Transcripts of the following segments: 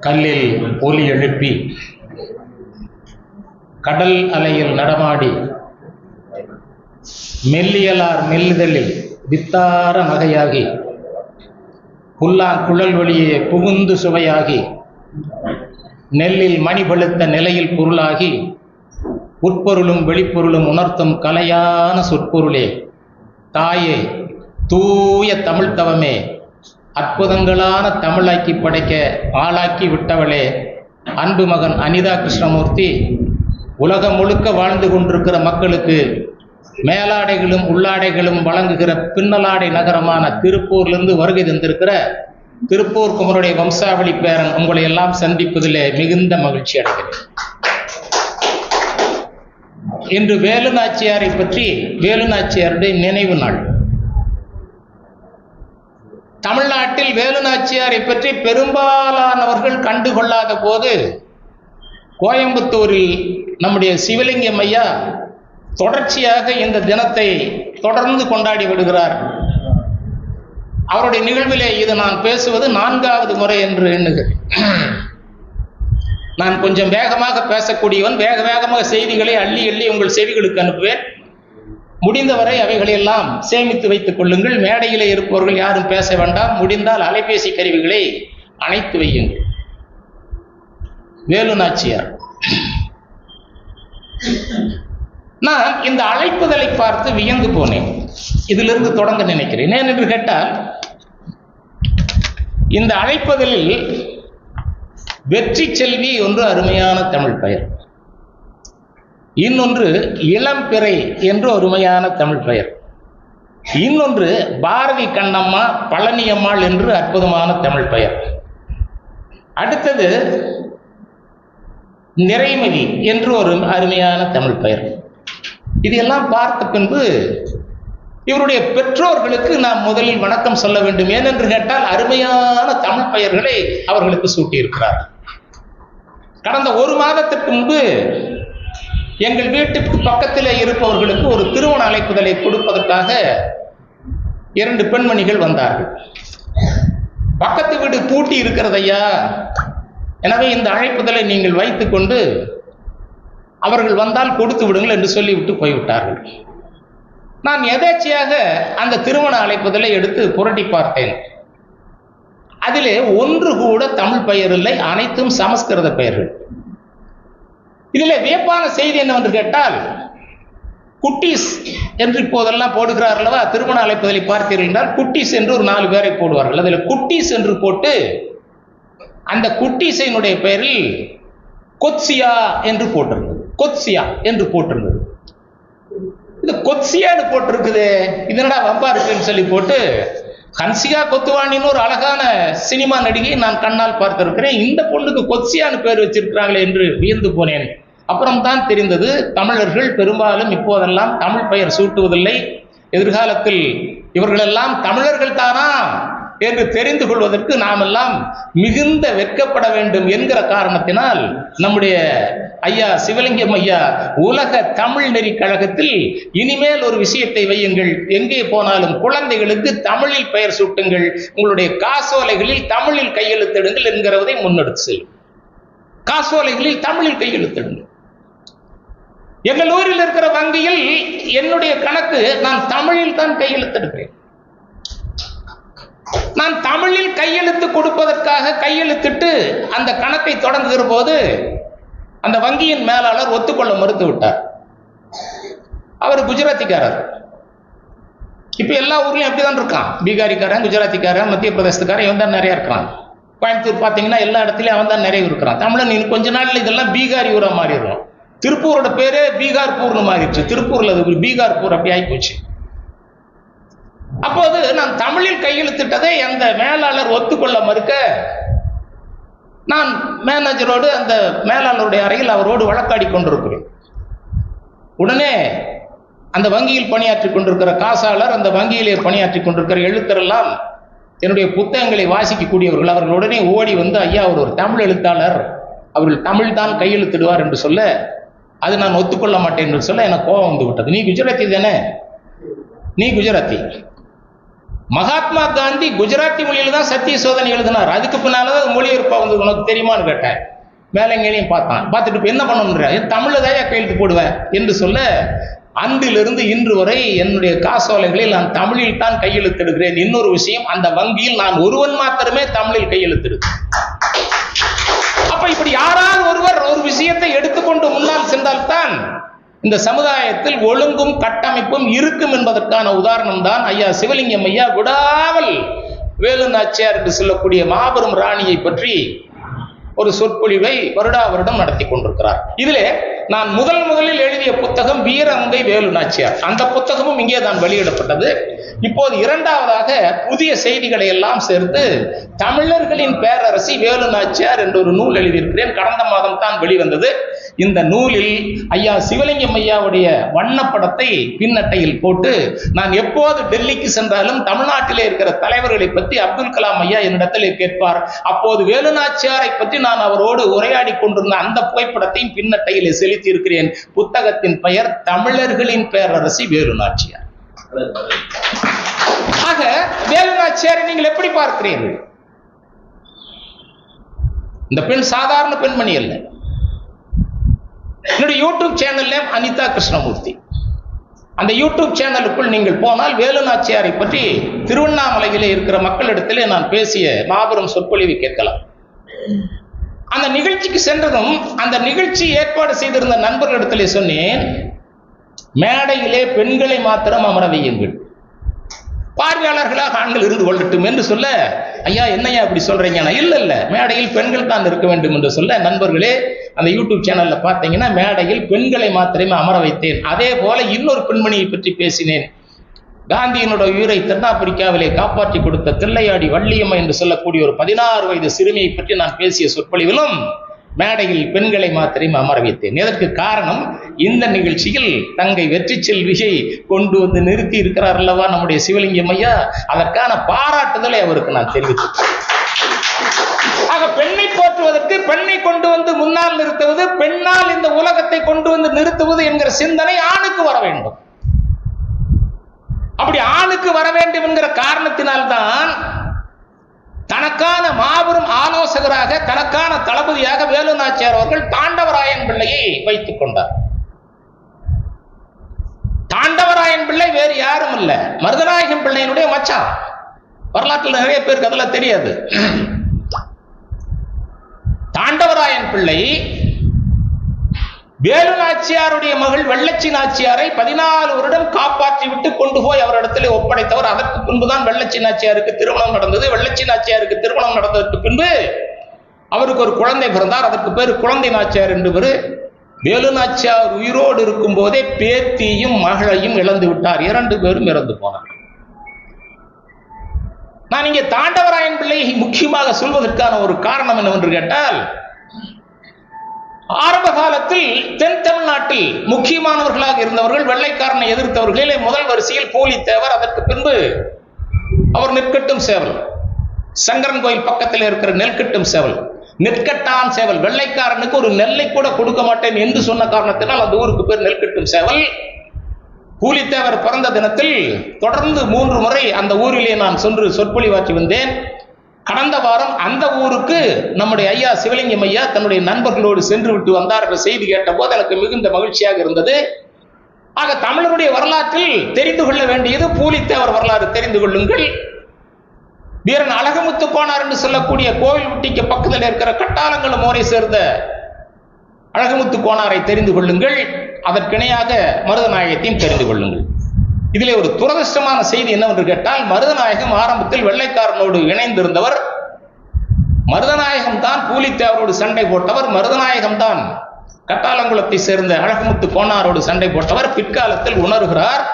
கல்லில் ஒலி எழுப்பி கடல் அலையில் நடமாடி மெல்லியலார் மெல்லுதலில் வித்தார நகையாகி புல்லாங்குழல் வழியே புகுந்து சுவையாகி நெல்லில் மணி பழுத்த நிலையில் பொருளாகி உட்பொருளும் வெளிப்பொருளும் உணர்த்தும் கலையான சொற்பொருளே, தாயே, தூய தமிழ் தவமே, அற்புதங்களான தமிழாக்கி படைக்க ஆளாக்கி விட்டவளே, அன்பு மகன் அனிதா கிருஷ்ணமூர்த்தி, உலகம் முழுக்க வாழ்ந்து கொண்டிருக்கிற மக்களுக்கு மேலாடைகளும் உள்ளாடைகளும் வழங்குகிற பின்னலாடை நகரமான திருப்பூர்லிருந்து வருகை தந்திருக்கிற திருப்பூர் குமரனுடைய வம்சாவளி பேரன் உங்களை எல்லாம் சந்திப்பதிலே மிகுந்த மகிழ்ச்சி அடைகிறேன். இன்று வேலுநாச்சியாரை பற்றி, வேலுநாச்சியாருடைய நினைவு நாள். தமிழ்நாட்டில் வேலுநாச்சியாரை பற்றி பெரும்பாலானவர்கள் கண்டுகொள்ளாத போது கோயம்புத்தூரில் நம்முடைய சிவலிங்கம் ஐயா தொடர்ச்சியாக இந்த தினத்தை தொடர்ந்து கொண்டாடி விடுகிறார். அவருடைய நிகழ்விலே இது நான் பேசுவது 4வது முறை என்று எண்ணுகிறேன். நான் கொஞ்சம் வேகமாக பேசக்கூடியவன், வேகமாக செய்திகளை அள்ளி அள்ளி உங்கள் செவிகளுக்கு அனுப்புவேன். முடிந்தவரை அவைகளெல்லாம் சேமித்து வைத்துக் கொள்ளுங்கள். மேடையிலே இருப்பவர்கள் யாரும் பேச வேண்டாம். முடிந்தால் அலைபேசி கருவிகளை அணைத்து வையுங்கள். வேலுநாச்சியார், நான் இந்த அழைப்புதலை பார்த்து வியந்து போனேன். இதிலிருந்து தொடங்க நினைக்கிறேன். ஏன் என்று கேட்டால், இந்த அழைப்புதலில் வெற்றி செல்வி ஒன்று அருமையான தமிழ் பெயர், இன்னொன்று இளம்பிறை என்று அருமையான தமிழ் பெயர், இன்னொன்று பாரதி கண்ணம்மா பழனியம்மாள் என்று அற்புதமான தமிழ் பெயர், அடுத்தது நிறைமதி என்று ஒரு அருமையான தமிழ் பெயர். இதையெல்லாம் பார்த்த பின்பு இவருடைய பெற்றோர்களுக்கு நாம் முதலில் வணக்கம் சொல்ல வேண்டும். ஏனென்று கேட்டால் அருமையான தமிழ் பெயர்களை அவர்களுக்கு சூட்டியிருக்கிறார். கடந்த 1 மாதத்திற்கு முன்பு எங்கள் வீட்டுக்கு பக்கத்தில் இருப்பவர்களுக்கு ஒரு திருமண அழைப்புதலை கொடுப்பதற்காக 2 பெண்மணிகள் வந்தார்கள். பக்கத்து வீடு பூட்டி இருக்கிறதையா, எனவே இந்த அழைப்புதலை நீங்கள் வைத்துக் கொண்டு அவர்கள் வந்தால் கொடுத்து விடுங்கள் என்று சொல்லிவிட்டு போய்விட்டார்கள். நான் எதேச்சையாக அந்த திருமண அழைப்புதலை எடுத்து புரட்டி பார்த்தேன். அதிலே ஒன்று கூட தமிழ் பெயர் இல்லை, அனைத்தும் சமஸ்கிருத பெயர்கள். இதில் வியப்பான செய்தி என்னவென்று கேட்டால், குட்டீஸ் என்று இப்போதெல்லாம் போடுகிறார் அல்லவா, திருமண அழைப்புதலை பார்த்தீர்கள் என்றால் குட்டீஸ் என்று ஒரு 4 பேரை போடுவார்கள். அதில் குட்டீஸ் என்று போட்டு அந்த குட்டீஸினுடைய பெயரில் கொத்சியா என்று போட்டிருந்தது. கொத்சியா என்று போட்டிருந்தது. இது கொத்சியான்னு போட்டிருக்குது, இதனடா வம்பா இருக்குன்னு சொல்லி போட்டு, ஹன்சிகா கொத்துவாணின்னு ஒரு அழகான சினிமா நடிகை நான் கண்ணால் பார்த்திருக்கிறேன், இந்த பொண்ணுக்கு கொத்சியான்னு பேர் வச்சிருக்கிறாங்களே என்று வியந்து போனேன். அப்புறம் தான் தெரிந்தது, தமிழர்கள் பெரும்பாலும் இப்போதெல்லாம் தமிழ் பெயர் சூட்டுவதில்லை. எதிர்காலத்தில் இவர்களெல்லாம் தமிழர்கள் தானா என்று தெரிந்து கொள்வதற்கு நாம் எல்லாம் மிகுந்த வெட்கப்பட வேண்டும் என்கிற காரணத்தினால் நம்முடைய ஐயா சிவலிங்கம் ஐயா உலக தமிழ் நெறி கழகத்தில் இனிமேல் ஒரு விஷயத்தை வையுங்கள், எங்கே போனாலும் குழந்தைகளுக்கு தமிழில் பெயர் சூட்டுங்கள், உங்களுடைய காசோலைகளில் தமிழில் கையெழுத்திடுங்கள் என்கிறதை முன்னெடுத்து செல்லும். காசோலைகளில் தமிழில் கையெழுத்திடுங்கள். எங்கள் ஊரில் இருக்கிற வங்கியில் என்னுடைய கணக்கு நான் தமிழில் தான் கையெழுத்திடுகிறேன். நான் தமிழில் கையெழுத்து கொடுப்பதற்காக கையெழுத்திட்டு அந்த கணக்கை தொடங்குகிற போது அந்த வங்கியின் மேலாளர் ஒத்துக்கொள்ள மறுத்து விட்டார். அவர் குஜராத்திக்காரர். இப்ப எல்லா ஊர்லயும் அப்படிதான் இருக்கான். பீகாரிக்காரன், குஜராத்திக்காரன், மத்திய பிரதேசத்துக்காரன், இவன் தான் நிறைய இருக்கிறான். கோயம்புத்தூர் பார்த்தீங்கன்னா எல்லா இடத்துலையும் அவன் தான் நிறைய இருக்கிறான். தமிழன் இன்னும் கொஞ்ச நாள்ல இதெல்லாம் பீகாரி ஊரா மாறிடுறோம். திருப்பூரோட பேரே பீகார்பூர்னு மாறிடுச்சு. திருப்பூர்ல அது பீகார்பூர் அப்படி ஆகி போச்சு. அப்போது நான் தமிழில் கையெழுத்திட்டதை அந்த மேலாளர் ஒத்துக்கொள்ள மறுக்க, நான் மேனேஜரோடு அந்த மேலாளருடைய அறையில் அவரோடு வழக்காடி கொண்டிருக்கிறேன். உடனே அந்த வங்கியில் பணியாற்றி கொண்டிருக்கிற காசாளர், அந்த வங்கியிலே பணியாற்றி கொண்டிருக்கிற எழுத்தரெல்லாம் என்னுடைய புத்தகங்களை வாசிக்கக்கூடியவர்கள், அவர்கள் உடனே ஓடி வந்து, ஐயா அவர் ஒரு தமிழ் எழுத்தாளர், அவர்கள் தமிழ் தான் கையெழுத்திடுவார் என்று சொல்ல, அது நான் ஒத்துக்கொள்ள மாட்டேன் என்று சொல்ல எனக்கு கோபம் வந்து விட்டது. நீ குஜராத்தி தானே, நீ குஜராத்தி, மகாத்மா காந்தி குஜராத்தி மொழியில தான் சத்திய சோதனை எழுதினார். அதுக்கு பின்னால்தான் மொழிபெயர்ப்பா வந்து உனக்கு தெரியுமான்னு கேட்டேன். மேலங்களையும் பார்த்துட்டு இப்ப என்ன பண்ணணுன்ற தமிழ்ல தான் கையெழுத்து போடுவேன் என்று சொல்ல, அன்றிலிருந்து இன்று வரை என்னுடைய காசோலைகளில் நான் தமிழில் தான் கையெழுத்திடுகிறேன். இன்னொரு விஷயம், அந்த வங்கியில் நான் ஒருவன் மாத்திரமே தமிழில் கையெழுத்திடுகிறேன். அப்ப இப்படி யாராவது ஒருவர் ஒரு விஷயத்தை எடுத்துக்கொண்டு முன்னால் சென்றால்தான் இந்த சமுதாயத்தில் ஒழுங்கும் கட்டமைப்பும் இருக்கும் என்பதற்கான உதாரணம் தான் ஐயா சிவலிங்கம் ஐயா விடாமல் வேலு நாச்சியார் என்று சொல்லக்கூடிய மாபெரும் ராணியை பற்றி ஒரு சொற்பொழிவை வருடா வருடம் நடத்தி கொண்டிருக்கிறார். இதிலே நான் முதலில் எழுதிய புத்தகம் வீரமங்கை வேலு நாச்சியார். அந்த புத்தகமும் இங்கே தான் வெளியிடப்பட்டது. இப்போது இரண்டாவதாக புதிய செய்திகளை எல்லாம் சேர்த்து தமிழர்களின் பேரரசி வேலு நாச்சியார் என்ற ஒரு நூல் எழுதியிருக்கிறேன். கடந்த மாதம் தான் வெளிவந்தது. இந்த நூலில் ஐயா சிவலிங்கம் ஐயாவுடைய வண்ணப்படத்தை பின்னட்டையில் போட்டு, நான் எப்போது டெல்லிக்கு சென்றாலும் தமிழ்நாட்டிலே இருக்கிற தலைவர்களை பற்றி அப்துல் கலாம் ஐயா என்னிடத்தில் கேட்பார். அப்போது வேலு நாச்சியாரை பற்றி நான் அவரோடு உரையாடி கொண்டிருந்த அந்த புகைப்படத்தையும் பின்னட்டையிலே செலுத்தி இருக்கிறேன். புத்தகத்தின் பெயர் தமிழர்களின் பேரரசி வேலு நாச்சியார். ஆக வேலு நாச்சியாரை நீங்கள் எப்படி பார்க்கிறீர்கள்? இந்த பெண் சாதாரண பெண்மணி அல்ல. என்னுடைய யூடியூப் சேனல் அனிதா கிருஷ்ணமூர்த்தி. அந்த யூடியூப் சேனலுக்குள் நீங்கள் போனால் வேலு நாச்சியாரை பற்றி திருவண்ணாமலையிலே இருக்கிற மக்களிடத்திலே நான் பேசிய மாபெரும் சொற்பொழிவை கேட்கலாம். அந்த நிகழ்ச்சிக்கு சென்றதும் அந்த நிகழ்ச்சி ஏற்பாடு செய்திருந்த நண்பர்களிடத்திலே சொன்னேன், மேடையிலே பெண்களை மாத்திரம் அமர வையுங்கள், பார்வையாளர்களாக ஆண்கள் இருந்து கொள்ளட்டும் என்று சொல்ல, ஐயா என்னையா அப்படி சொல்றீங்க? இல்ல மேடையில் பெண்கள் தான் இருக்க வேண்டும் என்று சொல்ல, நண்பர்களே அந்த யூடியூப் சேனல்ல பார்த்தீங்கன்னா மேடையில் பெண்களை மாத்திரமே அமர வைத்தேன். அதே போல இன்னொரு பெண்மணியை பற்றி பேசினேன். காந்தியினுடைய உயிரை தென்னாப்பிரிக்காவிலே காப்பாற்றி கொடுத்த தில்லையாடி வள்ளியம்மை என்று சொல்லக்கூடிய ஒரு 16 வயது சிறுமியை பற்றி நான் பேசிய சொற்பொழிவிலும் மேடையில் பெண்களை மாத்திரமே அமர வைத்தேன். இதற்கு காரணம், இந்த நிகழ்ச்சியில் தங்கை வெற்றி செல்வியை கொண்டு வந்து நிறுத்தி இருக்கிறார் அல்லவா நம்முடைய சிவலிங்கம் ஐயா, அதற்கான பாராட்டுதலை அவருக்கு நான் தெரிவித்தேன். ஆக பெண்ணை போற்றுவதற்கு, பெண்ணை கொண்டு வந்து முன்னால் நிறுத்துவது, பெண்ணால் இந்த உலகத்தை கொண்டு வந்து நிறுத்துவது என்கிற சிந்தனை ஆணுக்கு வர வேண்டும். அப்படி ஆணுக்கு வர வேண்டும் என்கிற காரணத்தினால்தான் தனக்கான மாபெரும் ஆலோசகராக, தனக்கான தளபதியாக வேலு நாச்சியார் அவர்கள் தாண்டவராயன் பிள்ளையை வைத்துக் கொண்டார். தாண்டவராயன் பிள்ளை வேறு யாரும் இல்ல, மருதநாயகம் பிள்ளையினுடைய மச்சான். வரலாற்றில் நிறைய பேருக்கு அதெல்லாம் தெரியாது. தாண்டவராயன் பிள்ளை வேலு நாச்சியாருடைய மகள் வெள்ளச்சி நாச்சியாரை 14 வருடம் காப்பாற்றி விட்டு கொண்டு போய் அவரிடத்திலே ஒப்படைத்தவர். அதற்கு பின்புதான் வெள்ளச்சி நாச்சியாருக்கு திருமணம் நடந்தது. வெள்ளச்சி நாச்சியாருக்கு திருமணம் நடந்ததற்கு பின்பு அவருக்கு ஒரு குழந்தை பிறந்தார். அதற்கு பேரு குழந்தை நாச்சியார் என்று பேரு. வேலு நாச்சியார் உயிரோடு இருக்கும் போதே பேத்தியும் மகளையும் இழந்து விட்டார். 2 பேரும் இறந்து போனார். நான் இங்கே தாண்டவராயன் பிள்ளையை முக்கியமாக சொல்வதற்கான ஒரு காரணம் என்னவென்று கேட்டால், ஆரம்ப காலத்தில் தென் தமிழ்நாட்டில் முக்கியமானவர்களாக இருந்தவர்கள், வெள்ளைக்காரனை எதிர்த்தவர்களிலே முதல் வரிசையில் பூலித்தேவர், அதற்கு பின்பு அவர் நெற்கட்டும் சேவல், சங்கரன் கோயில் பக்கத்தில் இருக்கிற நெற்கட்டும் சேவல், நெற்கட்டான் சேவல். வெள்ளைக்காரனுக்கு ஒரு நெல்லை கூட கொடுக்க மாட்டேன் என்று சொன்ன காரணத்தினால் அந்த ஊருக்கு பேர் நெற்கட்டும் சேவல். பூலித்தேவர் பிறந்த தினத்தில் தொடர்ந்து 3 முறை அந்த ஊரிலே நான் சென்று சொற்பொழிவாற்றி வந்தேன். கடந்த வாரம் அந்த ஊருக்கு நம்முடைய ஐயா சிவலிங்கம் ஐயா தன்னுடைய நண்பர்களோடு சென்று விட்டு வந்தார் என்ற செய்தி கேட்ட போது எனக்கு மிகுந்த மகிழ்ச்சியாக இருந்தது. ஆக தமிழருடைய வரலாற்றில் தெரிந்து கொள்ள வேண்டியது பூலித்தேவர் வரலாறு தெரிந்து கொள்ளுங்கள். வீரன் அழகமுத்து கோனார் என்று சொல்லக்கூடிய கோவில் உட்டிக்கு பக்கத்தில் இருக்கிற கட்டாளங்களும் ஊரை சேர்ந்த அழகமுத்து கோனாரை தெரிந்து கொள்ளுங்கள். அதற்கிணையாக மருதநாயகத்தையும் தெரிந்து கொள்ளுங்கள். இதிலே ஒரு துரதிர்ஷ்டமான செய்தி என்னவென்று கேட்டால், மருதநாயகம் ஆரம்பத்தில் வெள்ளைக்காரனோடு இணைந்திருந்தவர். மருதநாயகம் தான் பூலித்தேவரோடு சண்டை போட்டவர். மருதநாயகம் தான் கட்டாலங்குளத்தை சேர்ந்த அழகமுத்து கோனாரோடு சண்டை போட்டவர். பிற்காலத்தில் உணர்கிறார்,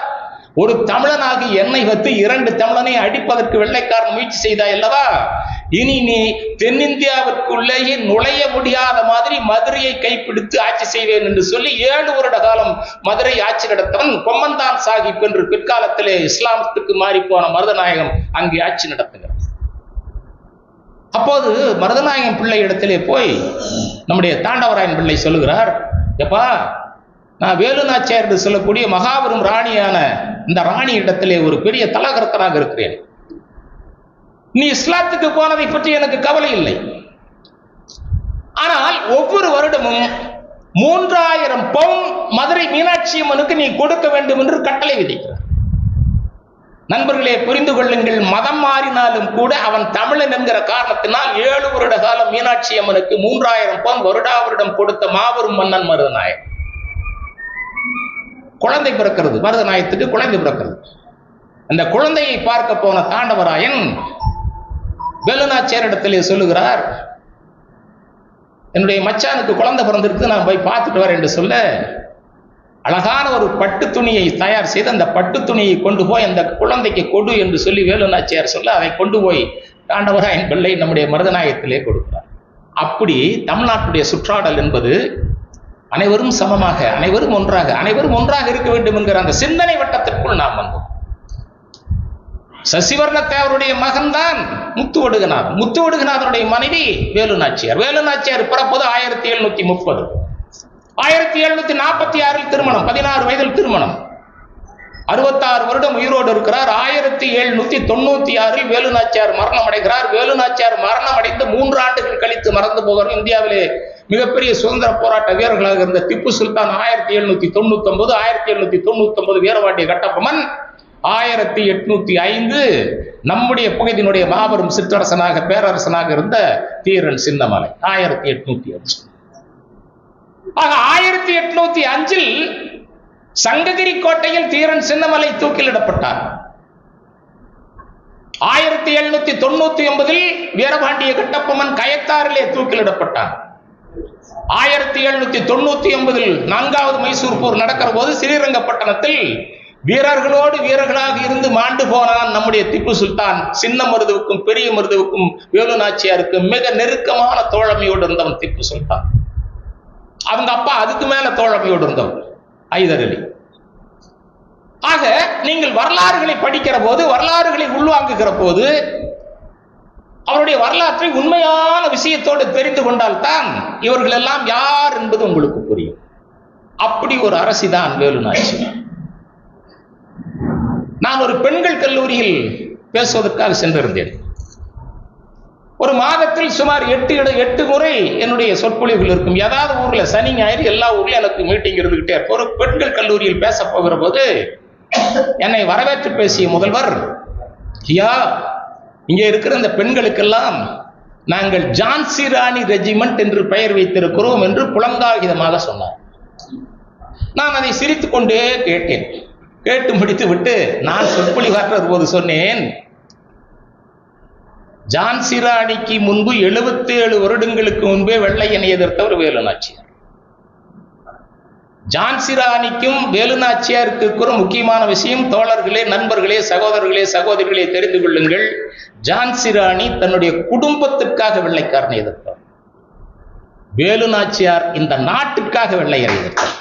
ஒரு தமிழனாகி என்னை வைத்து 2 தமிழனை அடிப்பதற்கு வெள்ளைக்காரன் முயற்சி செய்தாய் அல்லவா, இனி நீ தென்னிந்தியாவிற்குள்ளேயே நுழைய முடியாத மாதிரி மதுரையை கைப்பிடித்து ஆட்சி செய்வேன் என்று சொல்லி 7 வருட காலம் மதுரை ஆட்சி நடத்தவன் கொம்மந்தான் சாஹிப் என்று பிற்காலத்திலே இஸ்லாமத்துக்கு மாறி போன மருதநாயகம் அங்கே ஆட்சி நடத்துகிறார். அப்போது மருதநாயகம் பிள்ளை இடத்திலே போய் நம்முடைய தாண்டவராயன் பிள்ளை சொல்லுகிறார், எப்பா நான் வேலு நாச்சியார் என்று சொல்லக்கூடிய மகாபெரும் ராணியான இந்த ராணி இடத்திலே ஒரு பெரிய தலகர்த்தனாக இருக்கிறேன். நீ இஸ்லாத்துக்கு போனதை பற்றி எனக்கு கவலை இல்லை. ஆனால் ஒவ்வொரு வருடமும் 3000 பவுன் மதுரை மீனாட்சி அம்மனுக்கு நீ கொடுக்க வேண்டும் என்று கட்டளை விதிக்கிறார். நண்பர்களே, புரிந்து கொள்ளுங்கள், மதம் மாறினாலும் கூட அவன் தமிழன் என்கிற காரணத்தினால் 7 வருட காலம் மீனாட்சி அம்மனுக்கு 3000 பவுன் வருடா வருடம் கொடுத்த மாபெரும் மன்னன் மருதநாயகம். குழந்தை பிறக்கிறது, மருதநாயகத்துக்கு குழந்தை பிறக்கிறது. அந்த குழந்தையை பார்க்க போன தாண்டவராயன் வேலுநாச்சியாரிடத்திலே சொல்லுகிறார், என்னுடைய மச்சானுக்கு குழந்தை பிறந்திருக்கு, நான் போய் பார்த்துட்டு வரேன் என்று சொல்ல, அழகான ஒரு பட்டு துணியை தயார் செய்து அந்த பட்டு துணியை கொண்டு போய் அந்த குழந்தைக்கு கொடு என்று சொல்லி வேலுநாச்சியார் சொல்ல, அதை கொண்டு போய் தாண்டவராயன் பிள்ளை நம்முடைய மருதநாயகத்திலே கொடுக்கிறார். அப்படி தமிழ்நாட்டுடைய சுற்றாடல் என்பது அனைவரும் சமமாக, அனைவரும் ஒன்றாக இருக்க வேண்டும் என்கிற அந்த சிந்தனை வட்டத்திற்குள் நாம் வந்தோம். சசிவர்ண தேவருடைய மகன் தான் முத்துவடுகநாதன். முத்துவடுகநாதனுடைய மனைவி வேலுநாச்சியார். வேலுநாச்சியார் பிறப்பது 1730. 1746 திருமணம், 16 வயதில் திருமணம். 66 வருடம் உயிரோடு இருக்கிறார். 1796 வேலுநாச்சியார் மரணம் அடைகிறார். வேலுநாச்சியார் மரணம் அடைந்து 3 ஆண்டுகள் கழித்து மறந்து போகிறார். இந்தியாவிலே மிகப்பெரிய சுதந்திர போராட்ட வீரர்களாக இருந்த திப்பு சுல்தான் 1799, 1799 வீரபாண்டிய கட்டபொம்மன், 1805 நம்முடைய பகுதியினுடைய மாபெரும் சிற்றரசனாக பேரரசனாக இருந்த தீரன் சின்னமலை 1805. ஆக 1805 சங்ககிரி கோட்டையில் தீரன் சின்னமலை தூக்கிலிடப்பட்டார். 1799 வீரபாண்டிய கட்டபொம்மன் கயத்தாரிலே தூக்கிலிடப்பட்டார். 1799 4வது மைசூர் போர் நடக்கிற போது ஸ்ரீரங்கப்பட்டணத்தில் வீரர்களோடு வீரர்களாக இருந்து மாண்டு போனான் நம்முடைய திப்பு சுல்தான். சின்ன மருதுவுக்கும் பெரிய மருதுவுக்கும் வேலுநாச்சியாருக்கு மிக நெருக்கமான தோழமையோடு இருந்தவன் திப்பு சுல்தான். அவங்க அப்பா அதுக்கு மேல தோழமையோடு இருந்தவன் ஐதர் அலி. ஆக நீங்கள் வரலாறுகளை படிக்கிற போது, வரலாறுகளை உள்வாங்குகிற போது, அவருடைய வரலாற்றை உண்மையான விஷயத்தோடு தெரிந்து கொண்டால்தான் இவர்கள் எல்லாம் யார் என்பது உங்களுக்கு புரியும். அப்படி ஒரு அரசிதான் வேலுநாச்சியார். நான் ஒரு பெண்கள் கல்லூரியில் பேசுவதற்காக சென்றிருந்தேன். ஒரு மாதத்தில் சுமார் 8 முறை என்னுடைய சொற்பொழிவுகள் இருக்கும். ஏதாவது ஊர்ல சனி ஞாயிறு எல்லா ஊர்லயும் எனக்கு மீட்டிங் இருந்துகிட்டே இருக்கும். ஒரு பெண்கள் கல்லூரியில் பேச போகிற போது என்னை வரவேற்று பேசிய முதல்வர், ஐயா, இங்கே இருக்கிற இந்த பெண்களுக்கெல்லாம் நாங்கள் ஜான்சி ராணி ரெஜிமெண்ட் என்று பெயர் வைத்திருக்கிறோம் என்று புலங்காகிதமாக சொன்னார். நான் அதை சிரித்துக் கொண்டே கேட்டேன். கேட்டு முடித்து விட்டு நான் சொற்பொழிவாற்ற போது சொன்னேன், ஜான்சி ராணிக்கு முன்பு 77 வருடங்களுக்கு முன்பே வெள்ளையனை எதிர்த்தவர் வேலுநாச்சியார். ஜான்சி ராணிக்கும் வேலுநாச்சியாருக்கு இருக்கிற முக்கியமான விஷயம், தோழர்களே, நண்பர்களே, சகோதரர்களே, சகோதரிகளே, தெரிந்து கொள்ளுங்கள். ஜான்சி ராணி தன்னுடைய குடும்பத்திற்காக வெள்ளைக்காரனை எதிர்த்தார். வேலுநாச்சியார் இந்த நாட்டுக்காக வெள்ளையரை எதிர்த்தார்.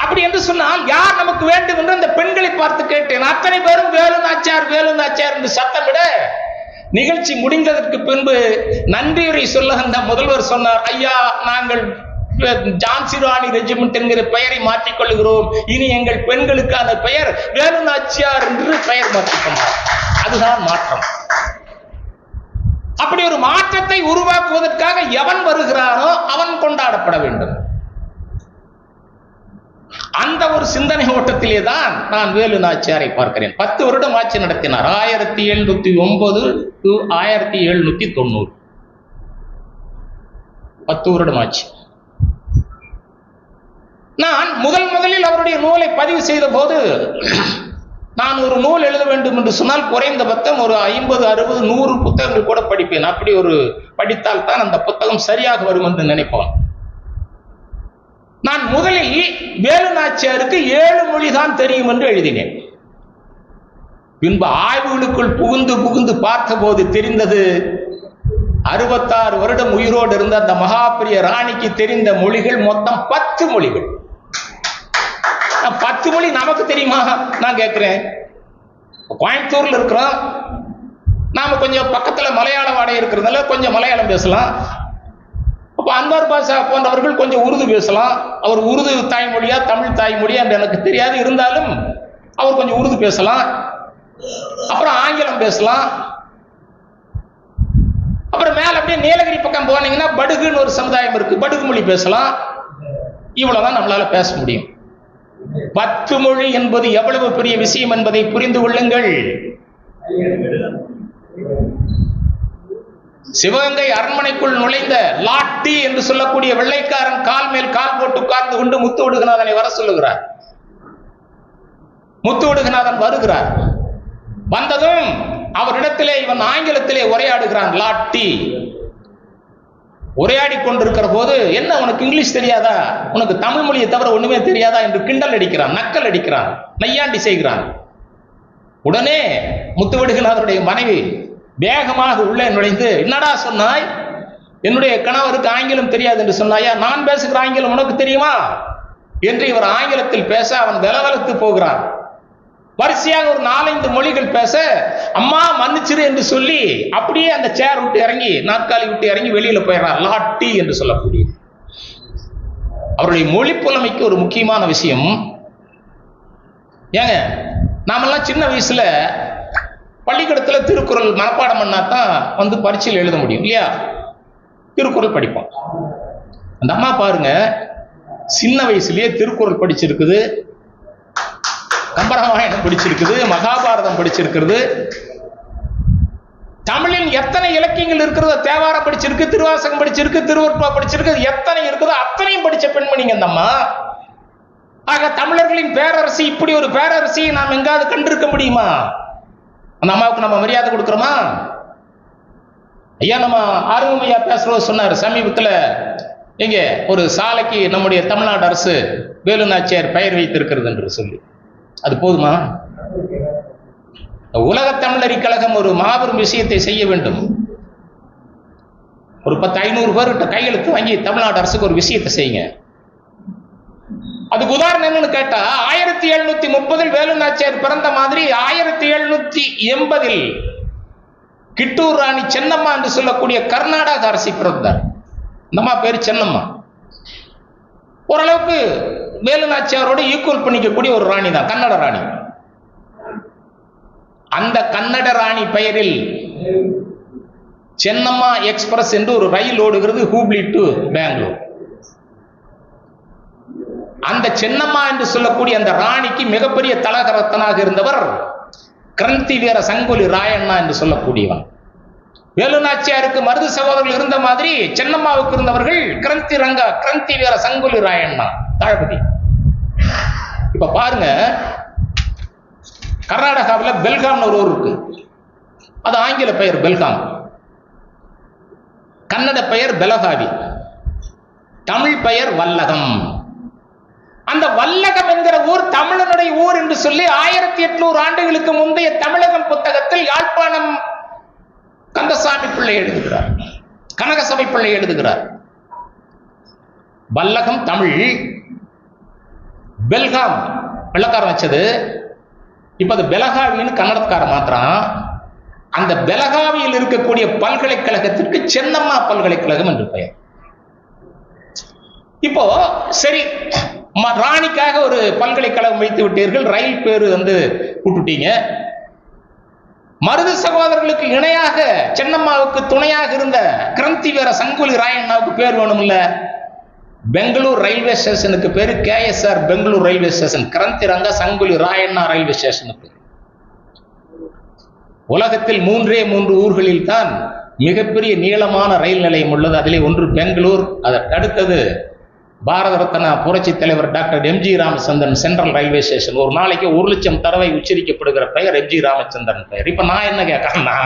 அப்படி என்று சொன்னால் யார் நமக்கு வேண்டும் என்று அந்த பெண்களை பார்த்து கேட்டேன். அத்தனை பேரும் வேலுநாச்சியார் வேலுநாச்சியார் என்று சத்தமிட, நிகழ்ச்சி முடிந்ததற்கு பின்பு நன்றியுரை சொல்ல அந்த முதல்வர் சொன்னார், ஐயா, நாங்கள் ஜான்சி ராணி ரெஜிமெண்ட் என்கிற பெயரை மாற்றிக் கொள்கிறோம். இனி எங்கள் பெண்களுக்கான பெயர் வேலுநாச்சியார் என்று பெயர் மாற்றிக்கொண்டார். அதுதான் மாற்றம். அப்படி ஒரு மாற்றத்தை உருவாக்குவதற்காக எவன் வருகிறானோ அவன் கொண்டாடப்பட வேண்டும். அந்த ஒரு சிந்தனை ஓட்டத்திலே தான் நான் வேலுநாச்சியாரை பார்க்கிறேன். 10 வருடம் ஆட்சி நடத்தினார். 1709 to 1790 10 வருடம் ஆட்சி. நான் முதலில் அவருடைய நூலை பதிவு செய்த போது, நான் ஒரு நூல் எழுத வேண்டும் என்று சொன்னால் குறைந்தபட்சம் ஒரு 50, 60, 100 புத்தகங்கள் கூட படிப்பேன். அப்படி ஒரு படித்தால் தான் அந்த புத்தகம் சரியாக வரும் என்று நினைப்பேன். நான் முதலில் வேலுநாச்சியாருக்கு 7 மொழி தான் தெரியும் என்று எழுதினேன். பின்பு ஆய்வுகளுக்குள் புகுந்து பார்த்த போது தெரிந்தது, 66 வருடம் உயிரோடு இருந்த அந்த மகாபிரிய ராணிக்கு தெரிந்த மொழிகள் மொத்தம் 10 மொழிகள். 10 மொழி நமக்கு தெரியுமா நான் கேட்கிறேன். கோயம்புத்தூர்ல இருக்கிறோம், நாம கொஞ்சம் பக்கத்துல மலையாள வாடகை இருக்கிறதுனால கொஞ்சம் மலையாளம் பேசலாம். அப்ப அன்வர் பாஷா போன்றவர்கள் கொஞ்சம் உருது பேசலாம். அவர் உருது தாய்மொழியா தமிழ் தாய்மொழியா என்று எனக்கு தெரியாது. இருந்தாலும் அவர் கொஞ்சம் உருது பேசலாம், அப்புறம் ஆங்கிலம் பேசலாம், அப்புறம் மேல அப்படியே நீலகிரி பக்கம் போனீங்கன்னா படுகுன்னு ஒரு சமுதாயம் இருக்கு, படுகு மொழி பேசலாம். இவ்வளவுதான் நம்மளால பேச முடியும். 10 மொழி என்பது எவ்வளவு பெரிய விஷயம் என்பதை புரிந்து கொள்ளுங்கள். சிவகங்கை அரண்மனைக்குள் நுழைந்த லாட்டி என்று சொல்லக்கூடிய வெள்ளைக்காரன் கால் மேல் கால் போட்டு உட்கார்ந்து கொண்டு முத்துவடுகநாதனை வர சொல்லுகிறார். முத்துவடுகநாதன் வருகிறார். வந்ததும் அவரிடத்திலே இவன் ஆங்கிலத்திலே உரையாடுகிறான். லாட்டி உரையாடி கொண்டிருக்கிற போது, என்ன உனக்கு இங்கிலீஷ் தெரியாதா, உனக்கு தமிழ் மொழியை தவிர ஒண்ணுமே தெரியாதா என்று கிண்டல் அடிக்கிறான், நக்கல் அடிக்கிறான், நையாண்டி செய்கிறான். உடனே முத்துவடுகநாதனுடைய மனைவி வேகமாக உள்ளே நுழைந்து, என்னடா சொன்னாய், என்னுடைய கணவருக்கு ஆங்கிலம் தெரியாது என்று சொன்னாயா, நான் பேசுகிற ஆங்கிலம் உனக்கு தெரியுமா என்று இவர் ஆங்கிலத்தில் பேச அவன் வெலவெலத்து போகிறான். வரிசையாக ஒரு 4-5 மொழிகள் பேச, அம்மா மன்னிச்சிரு என்று சொல்லி அப்படியே அந்த சேர் விட்டு இறங்கி, நாற்காலி விட்டு இறங்கி வெளியில போயிடறான். லாட்டி என்று சொல்லக்கூடிய அவருடைய மொழி புலமைக்கு ஒரு முக்கியமான விஷயம். ஏங்க, நாமெல்லாம் சின்ன வயசுல பள்ளிக்கூடத்துல திருக்குறள் மனப்பாடம் பண்ணாதான் பரீட்சையில் எழுத முடியும் இல்லையா? திருக்குறள் படிப்போம். அந்த அம்மா பாருங்க, சின்ன வயசுலயே திருக்குறள் படிச்சிருக்குது, கம்பராமாயணம் படிச்சிருக்குது, மகாபாரதம் படிச்சிருக்கிறது, தமிழில் எத்தனை இலக்கியங்கள் இருக்கிறதோ தேவாரம் படிச்சிருக்கு, திருவாசகம் படிச்சிருக்கு, திருவருட்பா படிச்சிருக்கு, எத்தனை இருக்குதோ அத்தனையும் படிச்ச பெண்மணிங்க அந்த அம்மா. ஆக தமிழர்களின் பேரரசி, இப்படி ஒரு பேரரசியை நாம் எங்காவது கண்டிருக்க முடியுமா? அந்த அம்மாவுக்கு நம்ம மரியாதை கொடுக்கிறோமா? ஐயா, நம்ம ஆர்வம் ஐயா பேசுறது சொன்னார் சமீபத்தில், எங்க ஒரு சாலைக்கு நம்முடைய தமிழ்நாடு அரசு வேலு நாச்சியார் பெயர் வைத்திருக்கிறது என்று சொல்லி. அது போதுமா? உலக தமிழறி கழகம் ஒரு மாபெரும் விஷயத்தை செய்ய வேண்டும். ஒரு 10-500 பேர்கிட்ட கையெழுத்து வாங்கி தமிழ்நாடு அரசுக்கு ஒரு விஷயத்தை செய்யுங்க. அதுக்கு உதாரணம் என்னன்னு கேட்டா, 1730 வேலு நாச்சியார் பிறந்த மாதிரி 1780 கிட்டூர் ராணி சென்னம்மா என்று சொல்லக்கூடிய கர்நாடக அரசி பிறந்தார். இந்தம்மா பேரு சென்னம்மா. ஓரளவுக்கு வேலு நாச்சியாரோடு ஈக்குவல் பண்ணிக்கக்கூடிய ஒரு ராணி தான், கன்னட ராணி. அந்த கன்னட ராணி பெயரில் சென்னம்மா எக்ஸ்பிரஸ் என்று ஒரு ரயில் ஓடுகிறது, ஹூப்ளி டு பெங்களூர். அந்த சென்னம்மா என்று சொல்லக்கூடிய அந்த ராணிக்கு மிகப்பெரிய தலகரத்தனாக இருந்தவர் கிரந்தி வீர சங்கொலி ராயண்ணா என்று சொல்லக்கூடியவன். வேலு நாச்சியாருக்கு மருது சகோதரர்கள் இருந்த மாதிரி சென்னம்மாவுக்கு இருந்தவர்கள் கிரந்தி வீர சங்கொலி ராயண்ணா தளபதி. இப்ப பாருங்க, கர்நாடகாவில் பெல்காம் ஒரு ஊர் இருக்கு, அது ஆங்கில பெயர் பெல்காம், கன்னட பெயர் பெலகாவி, தமிழ் பெயர் வல்லகம். அந்த வல்லகம் என்கிற ஊர் தமிழனுடைய ஊர் என்று சொல்லி 1800 ஆண்டுகளுக்கு முந்தைய தமிழகம் புத்தகத்தில் யாழ்ப்பாணம் கந்தசாமி பிள்ளை எழுதுகிறார், கனகசபை பிள்ளை எழுதுகிறார். வல்லகம் தமிழ், பெல்காம் வெள்ளக்காரன் வச்சது. இப்ப அது பெலகாவின்னு கன்னடக்கார மாத்திரம். அந்த பெலகாவியில் இருக்கக்கூடிய பல்கலைக்கழகத்திற்கு சென்னம்மா பல்கலைக்கழகம் என்று பெயர். இப்போ சரி, ராணிக்காக ஒரு பல்கலைக்கழகம் வைத்து விட்டீர்கள், ரயில் பேரு விட்டுட்டீங்க. மருது சகோதரர்களுக்கு இணையாக சென்னம்மாவுக்கு துணையாக இருந்த கிரந்தி வீர சங்கொலி ராயண்ணாவுக்கு பேர் வேணும் இல்ல? பெங்களூர் ரயில்வே ஸ்டேஷனுக்கு பேரு KSR பெங்களூர் ரயில்வே ஸ்டேஷன், கிரந்தி ரங்க சங்கொலி ராயண்ணா ரயில்வே ஸ்டேஷனுக்கு. உலகத்தில் 3 ஊர்களில் தான் மிகப்பெரிய நீளமான ரயில் நிலையம் உள்ளது. அதிலே ஒன்று பெங்களூர், அதற்கு அடுத்தது பாரத ரத்னா புரட்சி தலைவர் doctor MG Ramachandran central railway station. ஒரு நாளைக்கு 1 லட்சம் தடவை உச்சரிக்கப்படுகிற பெயர் MG ராமச்சந்திரன் பெயர். இப்ப நான் என்ன கேட்கறேன்னா,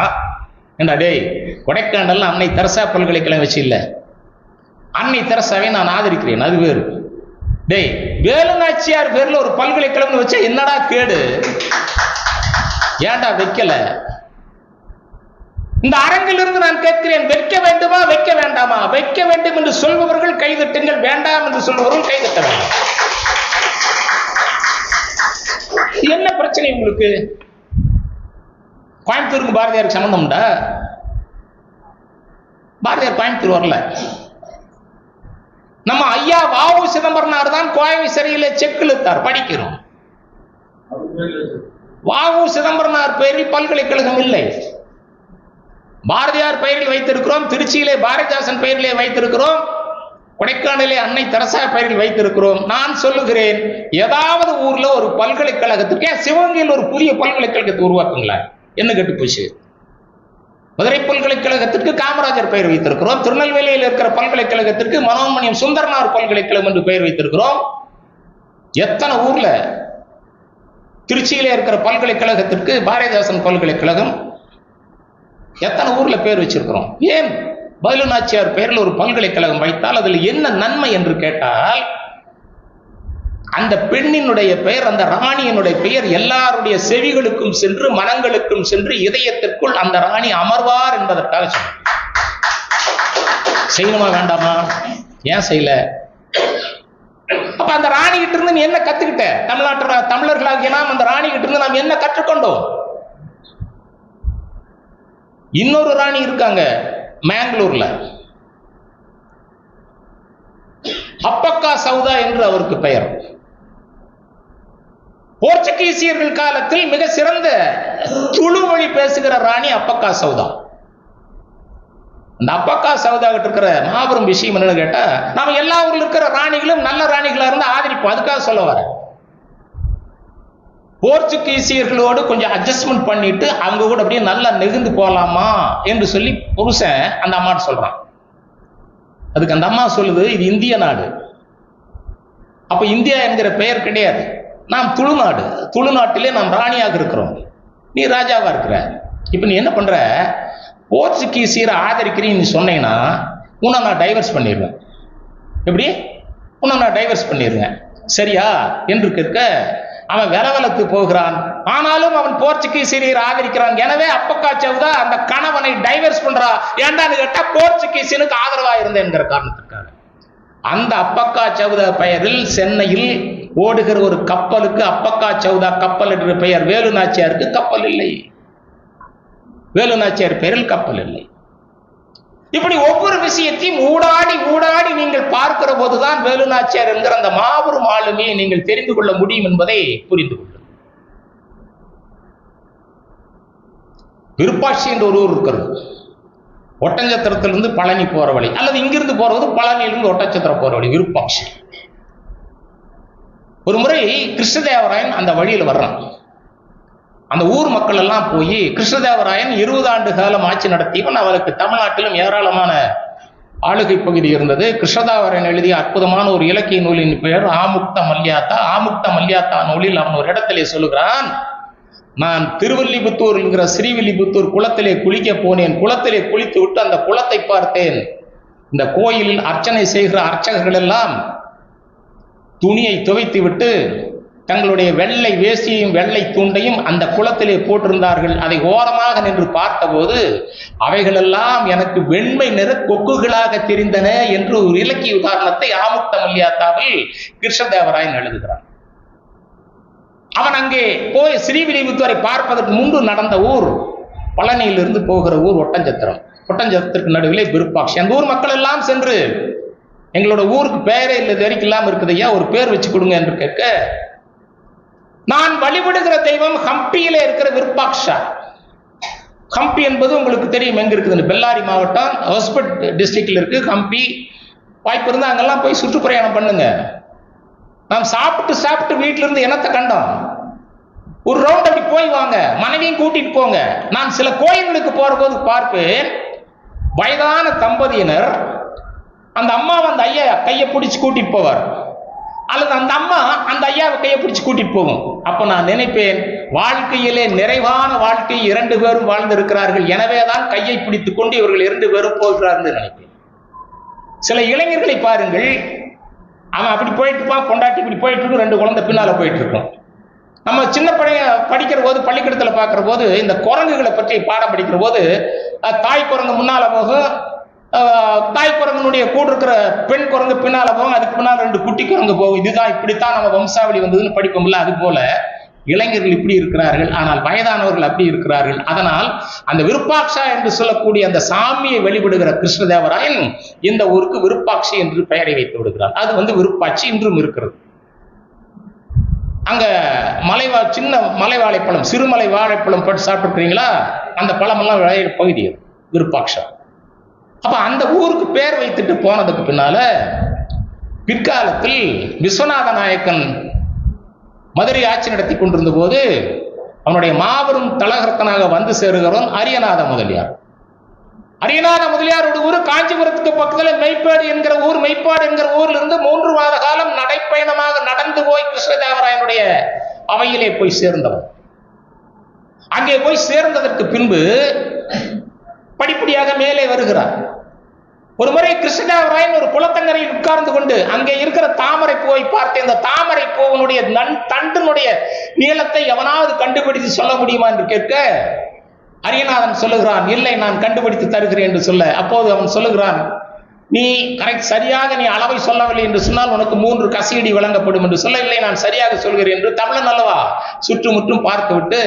என்ன டேய், கொடைக்கானல் அன்னை தெரசா பல்கலைக்கழகம் வச்சு இல்ல, அன்னை தெரசாவை நான் ஆதரிக்கிறேன், அது வேறு. டேய், வேலு நாச்சியார் பேர்ல ஒரு பல்கலைக்கழகம் வச்சா என்னடா கேடு? ஏன்டா வைக்கல? இந்த அரங்கிலிருந்து நான் கேட்கிறேன், வைக்க வேண்டுமா வைக்க வேண்டாமா? வைக்க வேண்டும் என்று சொல்பவர்கள் கைதட்டுங்கள், வேண்டாம் என்று சொல்பவர்கள் கைதட்ட வேண்டாம். என்ன பிரச்சனை உங்களுக்கு? கோயம்புத்தூருக்கு பாரதியாருக்கு சம்பந்தம்டா? பாரதியார் கோயம்புத்தூர் வரல. நம்ம ஐயா வ.உ. சிதம்பரனார் தான் கோவை சிறையில செக் இழுத்தார், படிக்கிறோம். வ.உ. சிதம்பரனார் பெயரில் பல்கலைக்கழகம் இல்லை. பாரதியார் பெயரில் வைத்திருக்கிறோம், திருச்சியிலே பாரதிதாசன் பெயரிலே வைத்திருக்கிறோம், கொடைக்கானலே அன்னை தெரசா பெயரில் வைத்திருக்கிறோம். நான் சொல்லுகிறேன், ஏதாவது ஊர்ல ஒரு பல்கலைக்கழகத்துக்கு, சிவகங்கையில் ஒரு புதிய பல்கலைக்கழகத்தை உருவாக்குங்களா, என்ன கெட்டு போச்சு? மதுரை பல்கலைக்கழகத்திற்கு காமராஜர் பெயர் வைத்திருக்கிறோம், திருநெல்வேலியில் இருக்கிற பல்கலைக்கழகத்திற்கு மனோன்மணியம் சுந்தரனார் பல்கலைக்கழகம் என்று பெயர் வைத்திருக்கிறோம். எத்தனை ஊர்ல, திருச்சியிலே இருக்கிற பல்கலைக்கழகத்திற்கு பாரதிதாசன் பல்கலைக்கழகம், எத்தனை ஊர்ல பேர் வச்சிருக்கிறோம். ஏன் வேலு நாச்சியார் பெயரில் ஒரு பல்கலைக்கழகம் வைத்தால் அதில் என்ன நன்மை என்று கேட்டால், அந்த பெண்ணினுடைய பெயர், அந்த ராணியினுடைய பெயர் எல்லாருடைய செவிகளுக்கும் சென்று மனங்களுக்கும் சென்று இதயத்திற்குள் அந்த ராணி அமர்வார் என்பதற்காக செய்யணுமா வேண்டாமா? ஏன் செய்யல? அப்ப அந்த ராணி கிட்ட இருந்து நீ என்ன கத்துக்கிட்ட? தமிழர்களாகிய நாம் அந்த ராணி கிட்ட இருந்து நாம் என்ன கற்றுக்கொண்டோம்? இன்னொரு ராணி இருக்காங்க மேங்களூர்ல, அப்பக்கா சவுதா என்று அவருக்கு பெயர். போர்ச்சுகீசியர்கள் காலத்தில் மிக சிறந்த துளு மொழி பேசுகிற ராணி அப்பக்கா சவுதா. அந்த அப்பக்கா சவுதா கிட்ட இருக்கிற மாபெரும் விஷயம் என்னன்னு கேட்டா, நாம எல்லா ஊர்ல இருக்கிற ராணிகளும் நல்ல ராணிகளா இருந்து ஆதரிப்போம். அதுக்காக சொல்ல வர, போர்ச்சுகீசியர்களோடு கொஞ்சம் அட்ஜஸ்ட்மெண்ட் பண்ணிட்டு அவங்க கூட அப்படியே நல்லா நெகிழ்ந்து போலாமா என்று சொல்லி புருஷன் அந்த அம்மாட்ட சொல்றான். அதுக்கு அந்த அம்மா சொல்லுது, இது இந்திய நாடு, அப்ப இந்தியா என்கிற பெயர் கிடையாது, நாம் துளுநாடு, துளுநாட்டிலே நாம் ராணியாக இருக்கிறோம், நீ ராஜாவா இருக்கிற. இப்ப நீ என்ன பண்ற, போர்ச்சுகீசியரை ஆதரிக்கிறீன்னு நீ சொன்னீங்கன்னா உன்னை நான் டைவர்ஸ் பண்ணிடுவேன். எப்படி? உன்னை நான் டைவர்ஸ் பண்ணிடுவேன், சரியா என்று கேட்க அவன் வெலவலத்து போகிறான். ஆனாலும் அவன் போர்ச்சுகீசியரை ஆதரிக்கிறான். எனவே அப்பக்கா சவுதா அந்த கணவனை டைவர்ஸ் பண்றா. ஏண்டான்னு கேட்டா போர்ச்சுகீசியனுக்கு ஆதரவா இருந்த என்கிற காரணத்திற்காக. அந்த அப்பக்கா சவுதா பெயரில் சென்னையில் ஓடுகிற ஒரு கப்பலுக்கு அப்பக்கா சவுதா கப்பல் என்ற பெயர். வேலு நாச்சியாருக்கு கப்பல் இல்லை, வேலு நாச்சியார் பெயரில் கப்பல் இல்லை. இப்படி ஒவ்வொரு விஷயத்தையும் ஊடாடி ஊடாடி நீங்கள் பார்க்கிற போதுதான் வேலு நாச்சியார் என்கிற அந்த மாபெரும் ஆளுமையை நீங்கள் தெரிந்து கொள்ள முடியும் என்பதை புரிந்து கொள்ளுங்கள். விருப்பாட்சி என்ற ஒரு ஊர் இருக்கிறது, ஒட்டஞ்சத்திரத்திலிருந்து பழனி போற வழி, அல்லது இங்கிருந்து போறது பழனியிலிருந்து ஒட்டச்சத்திரம் போற வழி, விருப்பாட்சி. ஒரு முறை கிருஷ்ணதேவராயன் அந்த வழியில் வர்றான். அந்த ஊர் மக்கள் எல்லாம் போய், கிருஷ்ணதேவராயன் 20 ஆண்டு காலம் ஆட்சி நடத்தியவன், அவருக்கு தமிழ்நாட்டிலும் ஏராளமான ஆளுகை பகுதி இருந்தது. கிருஷ்ணதேவராயன் எழுதிய அற்புதமான ஒரு இலக்கிய நூலின் பெயர் ஆமுக்த மல்யாத்தா. ஆமுக்த மல்யாத்தா நூலில் அவன் ஒரு இடத்திலே சொல்லுகிறான், நான் திருவல்லிபுத்தூர் என்கிற ஸ்ரீவில்லிபுத்தூர் குளத்திலே குளிக்க போனேன், குளத்திலே குளித்து விட்டு அந்த குளத்தை பார்த்தேன். இந்த கோயிலில் அர்ச்சனை செய்கிற அர்ச்சகர்கள் எல்லாம் துணியை துவைத்து விட்டு தங்களுடைய வெள்ளை வேசியையும் வெள்ளை துண்டையும் அந்த குளத்திலே போட்டிருந்தார்கள். அதை ஓரமாக நின்று பார்த்தபோது அவைகளெல்லாம் எனக்கு வெண்மை நிற கொக்குகளாக தெரிந்தன என்று ஒரு இலக்கிய உதாரணத்தை ஆமுக்த மல்யாத்தாவில் கிருஷ்ணதேவராயன் எழுதுகிறான். அவன் அங்கே போய் ஸ்ரீவில்லிபுத்தூரை பார்ப்பதற்கு முன்பு நடந்த ஊர் பழனியிலிருந்து போகிற ஊர் ஒட்டஞ்சத்திரம். ஒட்டஞ்சத்திரத்துக்கு நடுவிலே விருப்பாட்சி. அந்த ஊர் மக்கள் எல்லாம் சென்று, எங்களோட ஊருக்கு பேரே இல்லை, வரைக்கும் இல்லாம இருக்குது ஐயா, ஒரு பேர் வச்சு கொடுங்க என்று கேட்க, நான் வழிபடுகிற தெய்வம் ஹம்பியிலே இருக்கிற விருப்பாக்ஷா. ஹம்பி என்பது உங்களுக்கு தெரியும் எங்க இருக்குதுன்னு, பெல்லாரி மாவட்டம் ஹொஸ்பட் டிஸ்ட்ரிக்ட்ல இருக்கு ஹம்பி. வாய்ப்பு இருந்தா அங்கெல்லாம் போய் சுற்றுப்பிரயாணம் பண்ணுங்க. நாம் சாப்பிட்டு வீட்டுல இருந்து என்னத்தை கண்டோம், ஒரு ரவுண்ட் அப்படி போய் வாங்க, மனைவியும் கூட்டிட்டு போங்க. நான் சில கோயில்களுக்கு போற போது பார்ப்பேன், வயதான தம்பதியினர் அந்த அம்மா அந்த ஐயா கையை பிடிச்சு கூட்டிட்டு போவார், அல்லது அந்த அம்மா அந்த ஐயாவை கையை பிடிச்சு கூட்டிட்டு போகும். அப்ப நான் நினைப்பேன், வாழ்க்கையிலே நிறைவான வாழ்க்கை 2 பேரும் வாழ்ந்திருக்கிறார்கள், எனவேதான் கையை பிடித்துக் கொண்டு இவர்கள் 2 பேரும் போகிறார்கள் நினைப்பேன். சில இளைஞர்களை பாருங்கள், அவன் அப்படி போயிட்டு இருப்பான், பொண்டாட்டி இப்படி போயிட்டு இருக்கும், 2 குழந்தை பின்னால போயிட்டு இருக்கும். நம்ம சின்ன படிக்கிற போது பள்ளிக்கூடத்தில் பார்க்கிற போது இந்த குரங்குகளை பற்றி பாடம் படிக்கிற போது தாய் குரங்கு முன்னால போகும், தாய் குரங்கனுடைய கூட இருக்கிற பெண் குரங்கு பின்னால போகும், அதுக்கு பின்னால் 2 குட்டி குரங்கு போகும். இதுதான் இப்படித்தான் நம்ம வம்சாவளி வந்ததுன்னு படிப்போம்ல, அது போல இளைஞர்கள் இப்படி இருக்கிறார்கள், ஆனால் வயதானவர்கள் அப்படி இருக்கிறார்கள். அதனால் அந்த விருப்பாட்சா என்று சொல்லக்கூடிய அந்த சாமியை வழிபடுகிற கிருஷ்ணதேவராயன் இந்த ஊருக்கு விருப்பாட்சி என்று பெயரை வைத்து விடுகிறார். அது விருப்பாட்சி இன்றும் இருக்கிறது. அங்க சின்ன மலை வாழைப்பழம், சிறுமலை வாழைப்பழம் பட்டு சாப்பிட்டுருக்கீங்களா? அந்த பழமெல்லாம் விளையிற பகுதி விருப்பாட்சம். அப்ப அந்த ஊருக்கு பேர் வைத்துட்டு போனதுக்கு பின்னால பிற்காலத்தில் விஸ்வநாத நாயக்கன் மதுரை ஆட்சி நடத்தி கொண்டிருந்த போது அவனுடைய மாபெரும் தலகர்த்தனாக வந்து சேருகிறவன் அரியநாத முதலியார். அரியநாத முதலியாரோட ஊர் காஞ்சிபுரத்துக்கு பக்கத்தில் மெய்ப்பாடு என்கிற ஊர். மெய்ப்பாடு என்கிற ஊர்ல இருந்து 3 மாத காலம் நடைப்பயணமாக நடந்து போய் கிருஷ்ணதேவராயனுடைய அவையிலே போய் சேர்ந்தவன். அங்கே போய் சேர்ந்ததற்கு பின்பு படிப்படியாக மேலே வருகிறார். ஒரு முறை கிருஷ்ணதேவராயன் ஒரு குளத்தங்கரையில் உட்கார்ந்து கொண்டு அங்கே இருக்கிற தாமரை பூவை பார்த்து, இந்த தாமரை பூவனுடைய தண்டினுடைய நீளத்தை எவனாவது கண்டுபிடித்து சொல்ல முடியுமா என்று கேட்க, அரியநாதன் சொல்லுகிறான், இல்லை நான் கண்டுபிடித்து தருகிறேன் என்று சொல்ல, அப்போது அவன் சொல்லுகிறான், நீ சரியாக நீ அளவை சொல்லவில்லை என்று சொன்னால் உனக்கு 3 கசியடி வழங்கப்படும் என்று சொல்ல, இல்லை நான் சரியாக சொல்கிறேன் என்று தமிழன் அல்லவா சுற்றுமுற்றும் பார்த்து விட்டு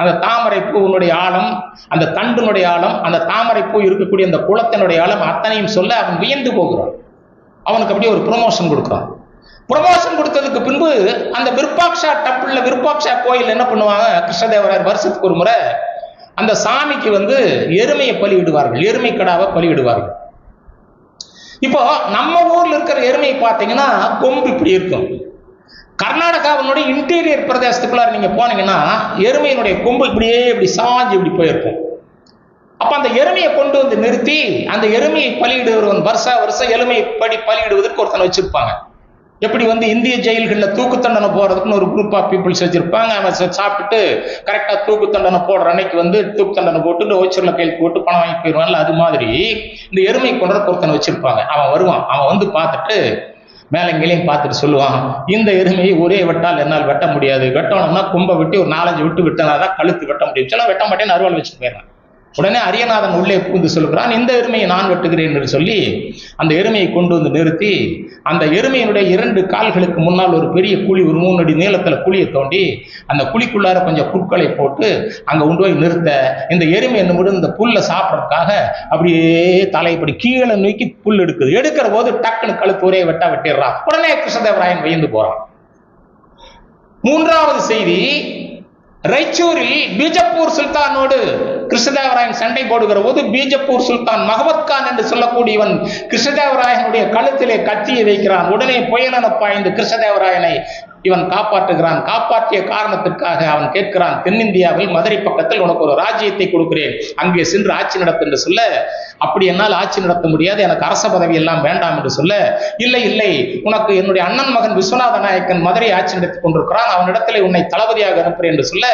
அந்த தாமரை பூவினுடைய ஆழம், அந்த தண்டினுடைய ஆழம், அந்த தாமரை பூ இருக்கக்கூடிய அந்த குளத்தினுடைய ஆழம் அத்தனையும் சொல்ல அவன் வியந்து போகிறான். அவனுக்கு அப்படியே ஒரு ப்ரொமோஷன் கொடுக்குறான். ப்ரொமோஷன் கொடுத்ததுக்கு பின்பு அந்த விருப்பாட்சா டப்புள்ள விருப்பாட்சா கோயில் என்ன பண்ணுவாங்க, கிருஷ்ணதேவராயர் வருஷத்துக்கு ஒரு முறை அந்த சாமிக்கு எருமையை பலியிடுவார்கள், எருமை கடாவை பலியிடுவார்கள். இப்போ நம்ம ஊர்ல இருக்கிற எருமையை பார்த்தீங்கன்னா கொம்பு இப்படி இருக்கும். கர்நாடகாவினுடைய இன்டீரியர் பிரதேசத்துக்குள்ள நீங்க போனீங்கன்னா எருமையினுடைய கொம்பு இப்படி சாஞ்சு இப்படி போயிருக்கும். அப்ப அந்த எருமையை கொண்டு வந்து நிறுத்தி அந்த எருமையை பலியிடுவன் வருஷம் எருமையை பலியிடுவதற்கு ஒருத்தனை வச்சிருப்பாங்க. எப்படி இந்திய ஜெயில்களில் தூக்கு தண்டனை போறதுக்குன்னு ஒரு குரூப் ஆஃப் பீப்புள்ஸ் வச்சிருப்பாங்க. அவன் சாப்பிட்டுட்டு கரெக்டா தூக்கு தண்டனை போடுற அன்னைக்கு தூக்கு தண்டனை போட்டு ஓச்சர்ல கையில் போட்டு பணம் வாங்கி போயிடுவான்ல, அது மாதிரி இந்த எருமை கொண்டதுக்கு ஒருத்தனை வச்சிருப்பாங்க. அவன் வருவான், அவன் பார்த்துட்டு மேலங்களையும் பார்த்துட்டு சொல்லுவான், இந்த எருமையை ஒரே வெட்டால் என்னால் வெட்ட முடியாது, வெட்டணும்னா கும்பை விட்டு ஒரு 4-5 விட்டு விட்டனாதான் கழுத்து வெட்ட முடியும், சில வெட்ட மாட்டேன்னு அருவாள் வச்சுட்டு போயிடறான். உடனே அரியநாதன் உள்ளே புகுந்து சொல்கிறான், இந்த எருமையை நான் வெட்டுகிறேன் என்று சொல்லி அந்த எருமையை கொண்டு வந்து நிறுத்தி அந்த எருமையினுடைய 2 கால்களுக்கு முன்னால் ஒரு பெரிய குழி, ஒரு 3 அடி நீளத்துல குழியை தோண்டி அந்த குழிக்குள்ளார கொஞ்சம் புற்களை போட்டு அங்க கொண்டு போய் நிறுத்த, இந்த எருமை என்ன இந்த புல்லை சாப்பிட்றதுக்காக அப்படியே தலைப்படி கீழே நோக்கி புல் எடுக்கிற போது டக்குன்னு கழுத்து ஒரே வெட்டிடுறான். உடனே கிருஷ்ணதேவராயன் வியந்து போறான். 3வது செய்தி, ரைச்சூரில் பீஜப்பூர் சுல்தானோடு கிருஷ்ணதேவராயன் சண்டை போடுகிற போது பீஜப்பூர் சுல்தான் மஹமத் கான் என்று சொல்லக்கூடியவன் கிருஷ்ணதேவராயனுடைய கழுத்திலே கத்தியை வைக்கிறான். உடனே புயலென பாய்ந்து கிருஷ்ணதேவராயனை இவன் காப்பாற்றுகிறான். காப்பாற்றிய காரணத்திற்காக அவன் கேட்கிறான், தென்னிந்தியாவில் மதுரை பக்கத்தில் உனக்கு ஒரு ராஜ்யத்தை கொடுக்கிறேன், அங்கே சென்று ஆட்சி நடத்து என்று சொல்ல, அப்படி என்னால் ஆட்சி நடத்த முடியாது, எனக்கு அரச பதவி எல்லாம் வேண்டாம் என்று சொல்ல, இல்லை உனக்கு என்னுடைய அண்ணன் மகன் விஸ்வநாத நாயக்கன் மதுரை ஆட்சி நடத்தி கொண்டிருக்கிறான், அவனிடத்திலே உன்னை தளபதியாக அனுப்புறேன் என்று சொல்ல,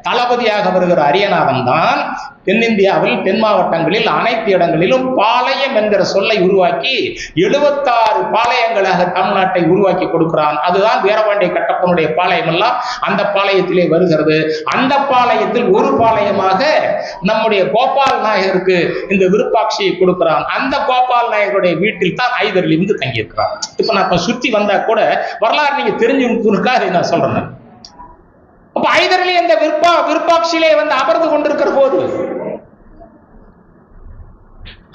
தளபதியாக வருகிற அரியநாதன் தான் தென்னிந்தியாவில் தென் மாவட்டங்களில் அனைத்து இடங்களிலும் பாளையம் என்கிற சொல்லை உருவாக்கி 76 பாளையங்களாக தமிழ்நாட்டை உருவாக்கி கொடுக்கிறான். அதுதான் வீரபாண்டிய கட்டப்பனுடைய பாளையம் எல்லாம் அந்த பாளையத்திலே வருகிறது. அந்த பாளையத்தில் ஒரு பாளையமாக நம்முடைய கோபால் நாயகருக்கு இந்த விருப்பாட்சியை கொடுக்கிறான். அந்த கோபால் நாயகருடைய வீட்டில் தான் ஐதரில் இருந்து தங்கியிருக்கிறான். இப்ப நான் சுற்றி வந்தா கூட வரலாறு நீங்க தெரிஞ்சுக்காக நான் சொல்றேன். அப்ப ஐதரிலே இந்த விருப்பாட்சியிலே அமர்ந்து கொண்டிருக்கிற போது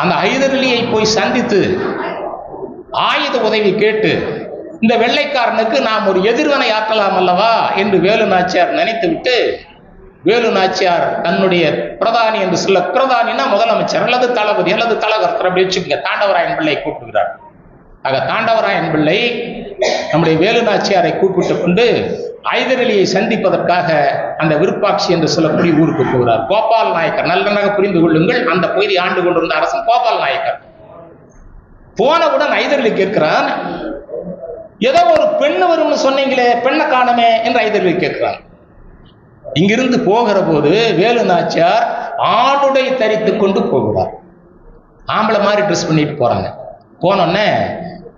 அந்த ஐதரலியை போய் சந்தித்து ஆயுத உதவி கேட்டு இந்த வெள்ளைக்காரனுக்கு நாம் ஒரு எதிர்வினை ஆற்றலாம் அல்லவா என்று வேலு நாச்சியார் நினைத்து விட்டு, வேலு நாச்சியார் தன்னுடைய பிரதானி என்று சொல்ல, பிரதானினா முதலமைச்சர் அல்லது தளபதி அல்லது தலகர்த்தர் அப்படி வச்சுக்கோங்க, தாண்டவராயன் பிள்ளை கூப்பிடுகிறார். ஆக தாண்டவராயன் பிள்ளை நம்முடைய வேலு நாச்சியாரை கூப்பிட்டு கொண்டு ஐதரலியை சந்திப்பதற்காக அந்த விருப்பாட்சி என்று சொல்லக்கூடிய ஊருக்கு போகிறார். கோபால் நாயக்கர், நல்லதாக புரிந்து கொள்ளுங்கள், அந்த பகுதி ஆண்டு கொண்டிருந்த அரசன் கோபால் நாயக்கர். போனவுடன் ஐதரலி கேட்கிறான், ஏதோ ஒரு பெண்ணு வரும்னு சொன்னீங்களே, பெண்ணை காணமே என்று ஐதரலி கேட்கிறான். இங்கிருந்து போகிற போது வேலு நாச்சியார் ஆணுடை தரித்து கொண்டு போகிறார். ஆம்பளை மாதிரி ட்ரெஸ் பண்ணிட்டு போறாங்க. போனோடனே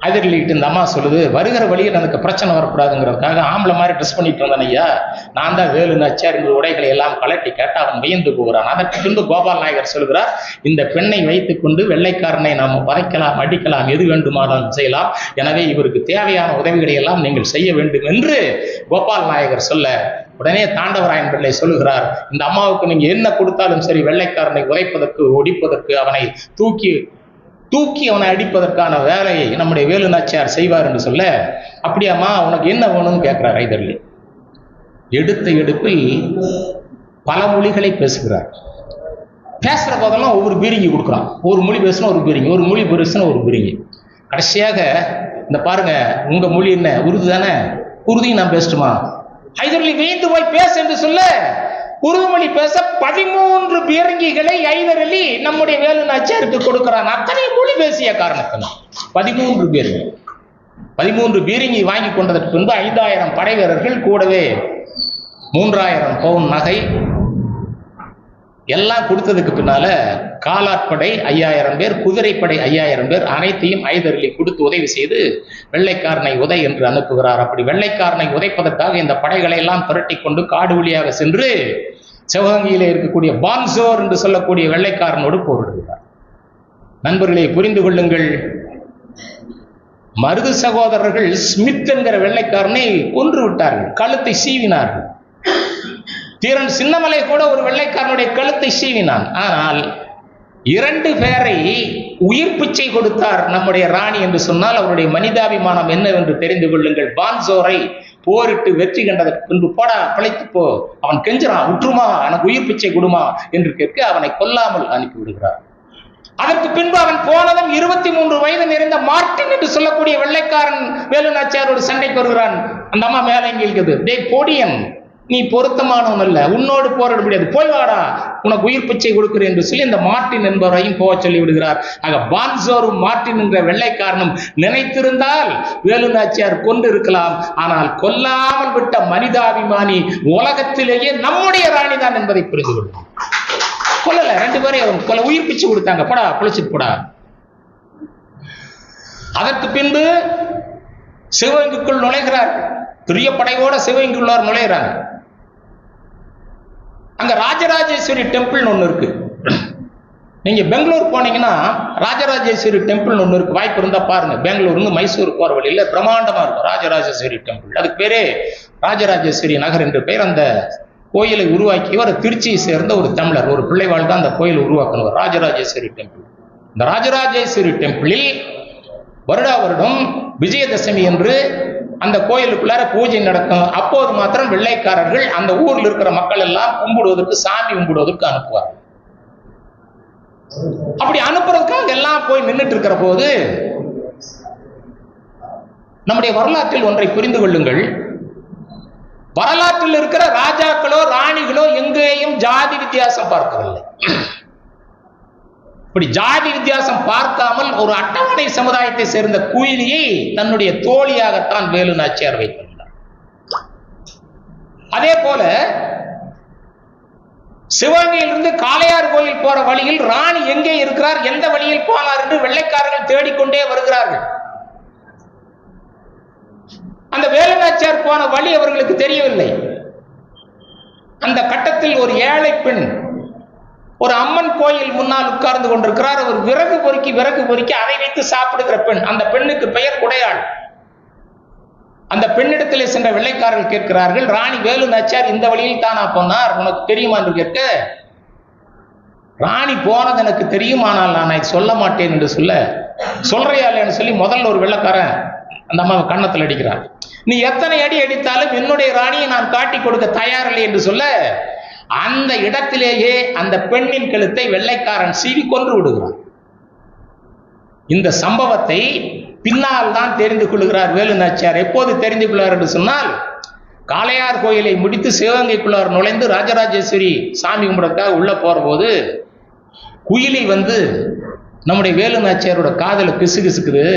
ஐதரலிட்டு இந்த அம்மா சொல்லுது, வருகிற வழியில் எனக்கு பிரச்சனை வரக்கூடாதுங்கிறதுக்காக ஆம்பளை மாதிரி ட்ரெஸ் பண்ணிட்டு வந்தேன் ஐயா, நான் தான் வேலு நாச்சியார் என்ற உடைகளை எல்லாம் கலட்டி கேட்டு அவன் வியந்து போகிறான். அதற்கு பின்பு கோபால் நாயகர் சொல்கிறார், இந்த பெண்ணை வைத்துக் கொண்டு வெள்ளைக்காரனை நாம் பதைக்கலாம், அடிக்கலாம், எது வேண்டுமானாலும் செய்யலாம், எனவே இவருக்கு தேவையான உதவிகளை எல்லாம் நீங்கள் செய்ய வேண்டும் என்று கோபால் நாயகர் சொல்ல, உடனே தாண்டவராயன் பிள்ளை சொல்லுகிறார், இந்த அம்மாவுக்கு நீங்க என்ன கொடுத்தாலும் சரி, வெள்ளைக்காரனை உதைப்பதற்கு, ஒடிப்பதற்கு, அவனை தூக்கி அவனை அடிப்பதற்கான வேலையை நம்முடைய வேலு நாச்சியார் செய்வார் என்று சொல்ல, அப்படியாம்மா உனக்கு என்ன வேணும்னு கேட்கிறார் ஐதரலி. எடுத்த எடுப்பில் பல மொழிகளை பேசுகிறார். பேசுற போதெல்லாம் ஒவ்வொரு பீரிங்கி கொடுக்குறான். ஒரு மொழி பேசினா ஒரு பீரிங்கி, ஒரு மொழி பேசினா ஒரு பீரிங்கி. கடைசியாக இந்த பாருங்க, உங்க மொழி என்ன, உருது தானே, உருதையும் நான் பேசட்டுமா, ஹைதர் அலி வீந்து போய் பேச என்று சொல்ல உருது மொழி பேச 13 பீரங்கிகளை ஹைதர் அலி நம்முடைய வேலு நாச்சியாருக்கு கொடுக்கிறான். அத்தனை மொழி பேசிய காரணத்தினால் 13 பீரங்கி 13 பீரங்கி வாங்கி கொண்டதற்கு பின்பு 5000 படை வீரர்கள், கூடவே 3000 பவுன் நகை எல்லாம் கொடுத்ததுக்கு பின்னால காலாட்படை 5000 பேர், குதிரைப்படை 5000 பேர், அனைத்தையும் ஹைதர் அலி கொடுத்து உதவி செய்து வெள்ளைக்காரனை உதை என்று அனுப்புகிறார். அப்படி வெள்ளைக்காரனை உதைப்பதற்காக இந்த படைகளை எல்லாம் திரட்டி கொண்டு காடு வழியாக சென்று சிவகங்கையிலே இருக்கக்கூடிய பான்சோர் என்று சொல்லக்கூடிய வெள்ளைக்காரனோடு போரிடுகிறார். நண்பர்களை புரிந்து கொள்ளுங்கள், மருது சகோதரர்கள் ஸ்மித் என்கிற வெள்ளைக்காரனை கொன்று விட்டார்கள், கழுத்தை சீவினார்கள். தீரன் சின்னமலை கூட ஒரு வெள்ளைக்காரனுடைய கழுத்தை சீவினான். ஆனால் 2 பேரை உயிர் பிச்சை கொடுத்தார் நம்முடைய ராணி என்று சொன்னால் அவருடைய மனிதாபிமானம் என்னவென்று தெரிந்து கொள்ளுங்கள். பான்சோரை போரிட்டு வெற்றி கண்டதற்கு பின்பு, போடா பிழைத்து போ, அவன் கெஞ்சுறான், உற்றுமா எனக்கு உயிர் பிச்சை கொடுமா என்று கேட்க அவனை கொல்லாமல் அனுப்பி விடுகிறார். அதற்கு பின்பு அவன் போனதும் 23 வயது நிறைந்த மார்டின் என்று சொல்லக்கூடிய வெள்ளைக்காரன் வேலு நாச்சியாரோடு சண்டைக்கு வருகிறான். அந்த அம்மா மேலே இங்கே இருக்குது, டே பொடியன், நீ பொருத்தமானவன் அல்ல, உன்னோடு போராட முடியாது, போய் வாடா, உனக்கு உயிர் பிச்சை கொடுக்கிறேன் என்று சொல்லி இந்த மார்டின் என்பவரையும் போக சொல்லி விடுகிறார். ஆக பான்சோரும் மார்டின் என்ற வெள்ளைக்காரனும் நினைத்திருந்தால் வேலு நாச்சியார் கொண்டு இருக்கலாம். ஆனால் கொல்லாமல் விட்ட மனிதாபிமானி உலகத்திலேயே நம்முடைய ராணி தான் என்பதை புரிந்து கொள்ளும். கொல்லல, 2 பேரையும் கொல்ல உயிர் பிச்சை கொடுத்தாங்க, போடா பிழைச்சிட்டு போடா. அதற்கு பின்பு சிவகங்கைக்குள் நுழைகிறார்கள். பெரிய படையோட சிவகங்கைக்குள்ளார் நுழைகிறாங்க. அங்க ராஜராஜேஸ்வரி டெம்பிள் ஒண்ணு இருக்கு. நீங்க பெங்களூர் போனீங்கன்னா ராஜராஜேஸ்வரி டெம்பிள் ஒண்ணு இருக்கு, வாய்ப்பு இருந்தா பாருங்க. பெங்களூர்ந்து மைசூர் போற வழியில பிரம்மாண்டமா இருக்கும் ராஜராஜேஸ்வரி டெம்பிள். அதுக்கு பேரே ராஜராஜேஸ்வரி நகர் என்று பெயர். அந்த கோயிலை உருவாக்கியவர் திருச்சியை சேர்ந்த ஒரு தமிழர், ஒரு பிள்ளைவாள் தான் அந்த கோயிலை உருவாக்குனவர், ராஜராஜேஸ்வரி டெம்பிள். இந்த ராஜராஜேஸ்வரி டெம்பிளில் வருடா வருடம் விஜயதசமி என்று அந்த கோயிலுக்குள்ளார பூஜை நடக்கும். அப்போது மாத்திரம் வெள்ளைக்காரர்கள் அந்த ஊர்ல இருக்கிற மக்கள் எல்லாம் கும்பிடுவதற்கு, சாமி கும்பிடுவதற்கு அனுப்புவார்கள். அப்படி அனுப்புறதுக்காக எல்லாம் போய் நின்றுட்டு இருக்கிற போது நம்முடைய வரலாற்றில் ஒன்றை புரிந்து கொள்ளுங்கள். வரலாற்றில் இருக்கிற ராஜாக்களோ ராணிகளோ எங்கேயும் ஜாதி வித்தியாசம் பார்க்கவில்லை. இப்படி ஜாதி வித்தியாசம் பார்க்காமல் ஒரு அட்டவணை சமுதாயத்தை சேர்ந்த குயிலியை தன்னுடைய தோழியாகத்தான் வேலு நாச்சியார் வைத்திருந்தார். அதே போல சிவகங்கையிலிருந்து காளையார் கோயில் போற வழியில் ராணி எங்கே இருக்கிறார், எந்த வழியில் போனார் என்று வெள்ளைக்காரர்கள் தேடிக்கொண்டே வருகிறார்கள். அந்த வேலு நாச்சியார் போன வழி அவர்களுக்கு தெரியவில்லை. அந்த கட்டத்தில் ஒரு ஏழை பெண் ஒரு அம்மன் கோயில் முன்னால் உட்கார்ந்து கொண்டிருக்கிறார். ஒரு விறகு பொறுக்கி அதை வைத்து சாப்பிடுகிற பெண். அந்த பெண்ணுக்கு பெயர் குடையாள். அந்த பெண்ணிடத்திலே சென்ற வெள்ளைக்காரர்கள் கேட்கிறார்கள், ராணி வேலு நாச்சியார் இந்த வழியில் தானா போனார், உனக்கு தெரியுமா என்று கேட்க, ராணி போனது எனக்கு தெரியும், ஆனால் நான் சொல்ல மாட்டேன் என்று சொல்றையாளன்னு சொல்லி முதல்ல ஒரு வெள்ளைக்காரன் அந்த அம்மாவை கன்னத்தில் அடிக்கிறார். நீ எத்தனை அடி அடித்தாலும் என்னுடைய ராணியை நான் காட்டி கொடுக்க தயாரில்லை என்று சொல்ல, அந்த இடத்திலேயே அந்த பெண்ணின் கழுத்தை வெள்ளைக்காரன் சீவி கொன்று விடுகிறார். இந்த சம்பவத்தை பின்னால் தான் தெரிந்து கொள்கிறார் வேலு நாச்சியார். எப்போது தெரிந்து கொள்ளார் என்று சொன்னால், காளையார் கோயிலை முடித்து சிவகங்கைக்குள்ளார் நுழைந்து ராஜராஜேஸ்வரி சாமி கும்பிடக்காக உள்ள போற போது குயிலி நம்முடைய வேலு நாச்சியாரோட காதல கிசுகிசுக்குது.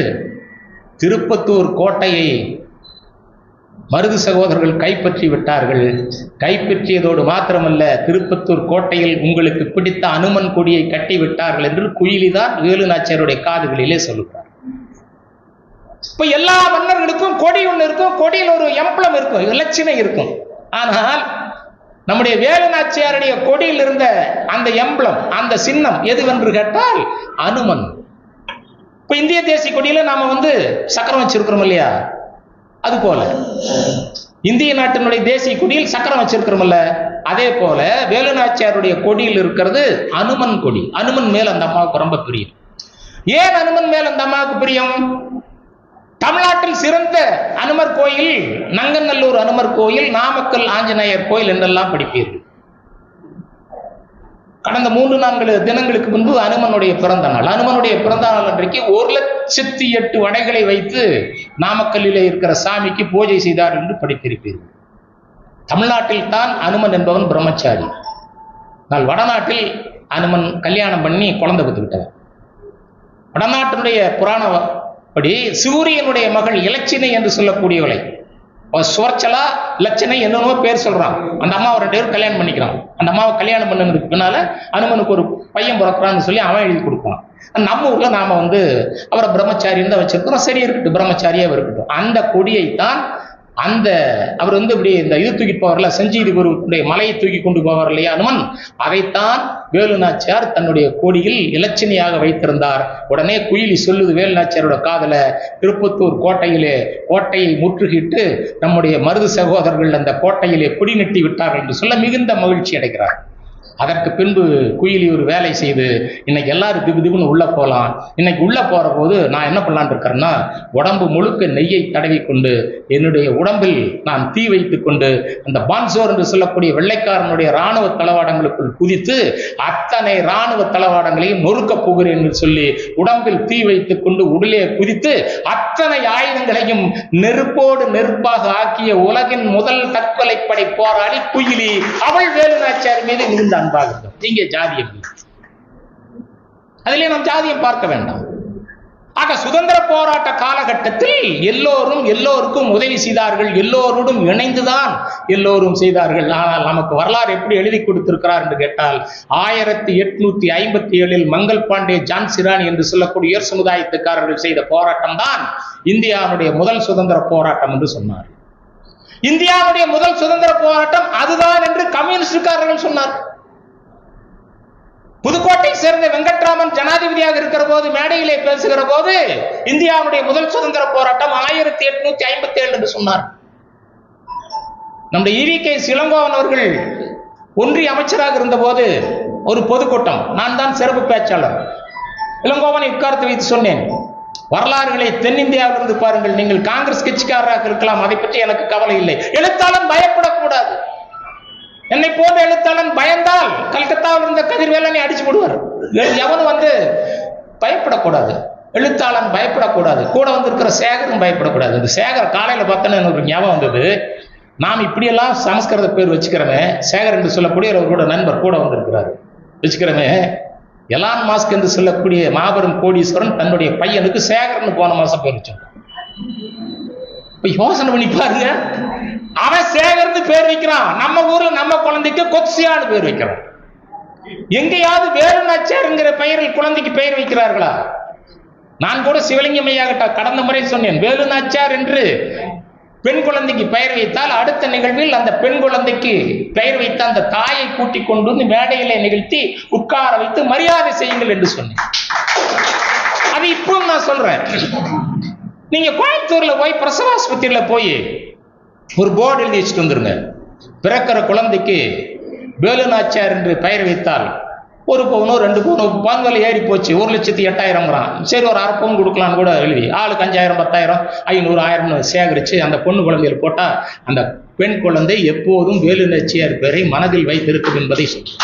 திருப்பத்தூர் கோட்டையை மருது சகோதரர்கள் கைப்பற்றி விட்டார்கள். கைப்பற்றியதோடு மாத்திரமல்ல, திருப்பத்தூர் கோட்டையில் உங்களுக்கு பிடித்த அனுமன் கொடியை கட்டி விட்டார்கள் என்று குயிலிதான் வேலு நாச்சியாருடைய காதுகளிலே சொல்லுகிறார். இப்ப எல்லா மன்னர்களுக்கும் கொடி ஒண்ணு இருக்கும், கொடியில் ஒரு எம்பளம் இருக்கும், இலச்சினை இருக்கும். ஆனால் நம்முடைய வேலு நாச்சியாருடைய கொடியில் இருந்த அந்த எம்பளம், அந்த சின்னம் எதுவென்று கேட்டால் அனுமன். இப்ப இந்திய தேசிய கொடியில நாம சக்கரம் வச்சிருக்கிறோம் இல்லையா, அது போல இந்திய நாட்டினுடைய தேசிய கொடியில் சக்கரம் வச்சிருக்கிறோம்ல, அதே போல வேலு நாச்சியாருடைய கொடியில் இருக்கிறது அனுமன் கொடி. அனுமன் மேல் அந்த அம்மாவுக்கு ரொம்ப பிரியம். ஏன் அனுமன் மேல் அந்த அம்மாவுக்கு பிரியம்? தமிழ்நாட்டில் சிறந்த அனுமர் கோயில் நங்கநல்லூர் அனுமர் கோயில், நாமக்கல் ஆஞ்சநேயர் கோயில் என்றெல்லாம் படிப்பீர்கள். கடந்த 3-4 தினங்களுக்கு முன்பு அனுமனுடைய பிறந்த நாள். அனுமனுடைய பிறந்த நாள் அன்றைக்கு 1,08 வடைகளை வைத்து நாமக்கல்லிலே இருக்கிற சாமிக்கு பூஜை செய்தார் என்று படித்திருப்பீர்கள். தமிழ்நாட்டில் தான் அனுமன் என்பவன் பிரம்மச்சாரி. நான் வடநாட்டில் அனுமன் கல்யாணம் பண்ணி குழந்தை பெற்றுக்கிட்டவன். வடநாட்டினுடைய புராணப்படி சூரியனுடைய மகள் இலச்சினை என்று சொல்லக்கூடியவளை, சுவர்ச்சலா லட்சணை என்னென்னமோ பேர் சொல்றான், அந்த அம்மாவை 2 பேரும் கல்யாணம் பண்ணிக்கிறான். அந்த அம்மாவை கல்யாணம் பண்ணதுக்கு பின்னால அனுமனுக்கு ஒரு பையன் பிறக்கிறான்னு சொல்லி அவன் எழுதி கொடுப்பான். நம்ம ஊர்ல நாம அவரை பிரம்மச்சாரின்னு தான் வச்சிருக்கிறோம். சரி இருக்கட்டும், பிரம்மச்சாரியா இருக்கட்டும். அந்த கொடியைத்தான் அவர் இப்படி இந்த இது தூக்கிட்டு போவார்ல, செஞ்சீதி குருவுடைய மலையை தூக்கி கொண்டு போவார் இல்லையா அனுமன், அதைத்தான் வேலு நாச்சியார் தன்னுடைய கொடியில் இலச்சினையாக வைத்திருந்தார். உடனே குயிலி சொல்லுது வேலு நாச்சியாரோட காதல, திருப்பத்தூர் கோட்டையை முற்றுகிட்டு நம்முடைய மருது சகோதரர்கள் அந்த கோட்டையிலே கொடி நட்டி விட்டார்கள் என்று சொல்ல மிகுந்த மகிழ்ச்சி அடைகிறார். அதற்கு பின்பு குயிலி ஒரு வேலை செய்து, இன்னைக்கு எல்லாரும் திபுன்னு உள்ள போகலாம். இன்னைக்கு உள்ள போற போது நான் என்ன பண்ணலான் இருக்கிறேன்னா, உடம்பு முழுக்க நெய்யை தடவி கொண்டு என்னுடைய உடம்பில் நான் தீ வைத்துக் கொண்டு அந்த பான்சோர் என்று சொல்லக்கூடிய வெள்ளைக்காரனுடைய இராணுவ தளவாடங்களுக்குள் குதித்து அத்தனை இராணுவ தளவாடங்களையும் நொறுக்க போகிறேன் என்று சொல்லி உடம்பில் தீ வைத்துக் கொண்டு உடலே குதித்து அத்தனை ஆயுதங்களையும் நெருப்போடு நெருப்பாக ஆக்கிய உலகின் முதல் தற்கொலைப்படை போராளி குயிலி. அவள் வேலு நாச்சியார் மீது மிகுந்த அன்பாக இருக்கும். இங்கே ஜாதியம், அதிலே நாம் ஜாதியம் பார்க்க வேண்டாம். ஆக சுதந்திர போராட்ட காலகட்டத்தில் எல்லோருக்கும் உதவி செய்தார்கள், எல்லோரோடும் இணைந்துதான் எல்லோரும் செய்தார்கள். ஆனால் நமக்கு வரலாறு எப்படி எழுதி கொடுத்திருக்கிறார் என்று கேட்டால், 1857 மங்கள் பாண்டே ஜான்சிராணி என்று சொல்லக்கூடிய உயர் சமுதாயத்துக்காரர்கள் செய்த போராட்டம் தான் இந்தியாவுடைய முதல் சுதந்திர போராட்டம் என்று சொன்னார். இந்தியாவுடைய முதல் சுதந்திர போராட்டம் அதுதான் என்று கம்யூனிஸ்டுக்காரர்கள் சொன்னார். புதுக்கோட்டை சேர்ந்த வெங்கட்ராமன் ஜனாதிபதியாக இருக்கிற போது மேடையிலே பேசுகிற போது இந்தியாவுடைய முதல் சுதந்திர போராட்டம் 1857 என்று சொன்னார். நம்முடைய EVK இளங்கோவன் அவர்கள் ஒன்றிய அமைச்சராக இருந்த போது ஒரு பொதுக்கூட்டம், நான் தான் சிறப்பு பேச்சாளர். இளங்கோவனை உட்கார்த்து வைத்து சொன்னேன், வரலாறுகளை தென்னிந்தியாவிலிருந்து பாருங்கள், நீங்கள் காங்கிரஸ் கட்சிக்காரராக இருக்கலாம், அதை பற்றி எனக்கு கவலை இல்லை. எழுத்தாளன் பயப்படக்கூடாது. என்னை போன்ற எழுத்தாளன் பயந்தால் கல்கத்தாவில் இருந்த கதிர்வேலனை அடிச்சு போடுவார். எவனும் பயப்படக்கூடாது, எழுத்தாளன் பயப்படக்கூடாது. கூட வந்திருக்கிற சேகரும் பயப்படக்கூடாது. இந்த சேகர் காலையில பார்த்தோன்னு எனக்கு ஞாபகம் வந்தது, நாம் இப்படியெல்லாம் சமஸ்கிருத பேர் வச்சுக்கிறோமே, சேகர் என்று சொல்லக்கூடிய அவரோட நண்பர் கூட வந்திருக்கிறாரு வச்சுக்கிறோமே. எலான் மாஸ்க் என்று சொல்லக்கூடிய மாபெரும் கோடீஸ்வரன் தன்னுடைய பையனுக்கு சேகர்னு போன மாசம் பேர் வச்சான். யோசனை பண்ணி பாருங்க, அவன் சேகர்னு பேர் வைக்கிறான், நம்ம ஊர்ல நம்ம குழந்தைக்கு கொத்சியான்னு பேர் வைக்கிறான். எங்கேயாவது வேலு நாச்சியார்ங்கிற பெயரில் குழந்தைக்கு பெயர் வைக்கிறார்களா? நான் கூட சிவலிங்கம் ஐயா கிட்ட கடந்த முறை சொன்னேன், வேலு நாச்சியார் என்று பெண் குழந்தைக்கு பெயர் வைத்தால் அடுத்த நிகழ்வில் அந்த பெண் குழந்தைக்கு பெயர் வைத்த அந்த தாயை கூட்டிக் கொண்டு வந்து மேடையிலே நிகழ்த்தி உட்கார வைத்து மரியாதை செய்யுங்கள் என்று சொன்னேன். அது இப்போ நான் சொல்றேன். நீங்க கோயம்புத்தூர்ல போய் பிரசவாஸ்பத்திரியில போய் ஒரு போர்டு எழுதி வச்சுட்டு வந்துருங்க, பிறக்கிற குழந்தைக்கு வேலு நாச்சியார் என்று பெயர் வைத்தால் 1 பவுனோ 2 பவுனோ பான்வலை ஏறி போச்சு, 1,08,000 சரி ஒரு 1/2 பவுன் கொடுக்கலான்னு கூட எழுதி ஆளுக்கு 5,000 10,000 500 1000 சேகரிச்சு அந்த பொண்ணு குழந்தையில் போட்டா அந்த பெண் குழந்தை எப்போதும் வேலு நாச்சியார் பெயரை மனதில் வைத்திருக்கும் என்பதை சொல்லி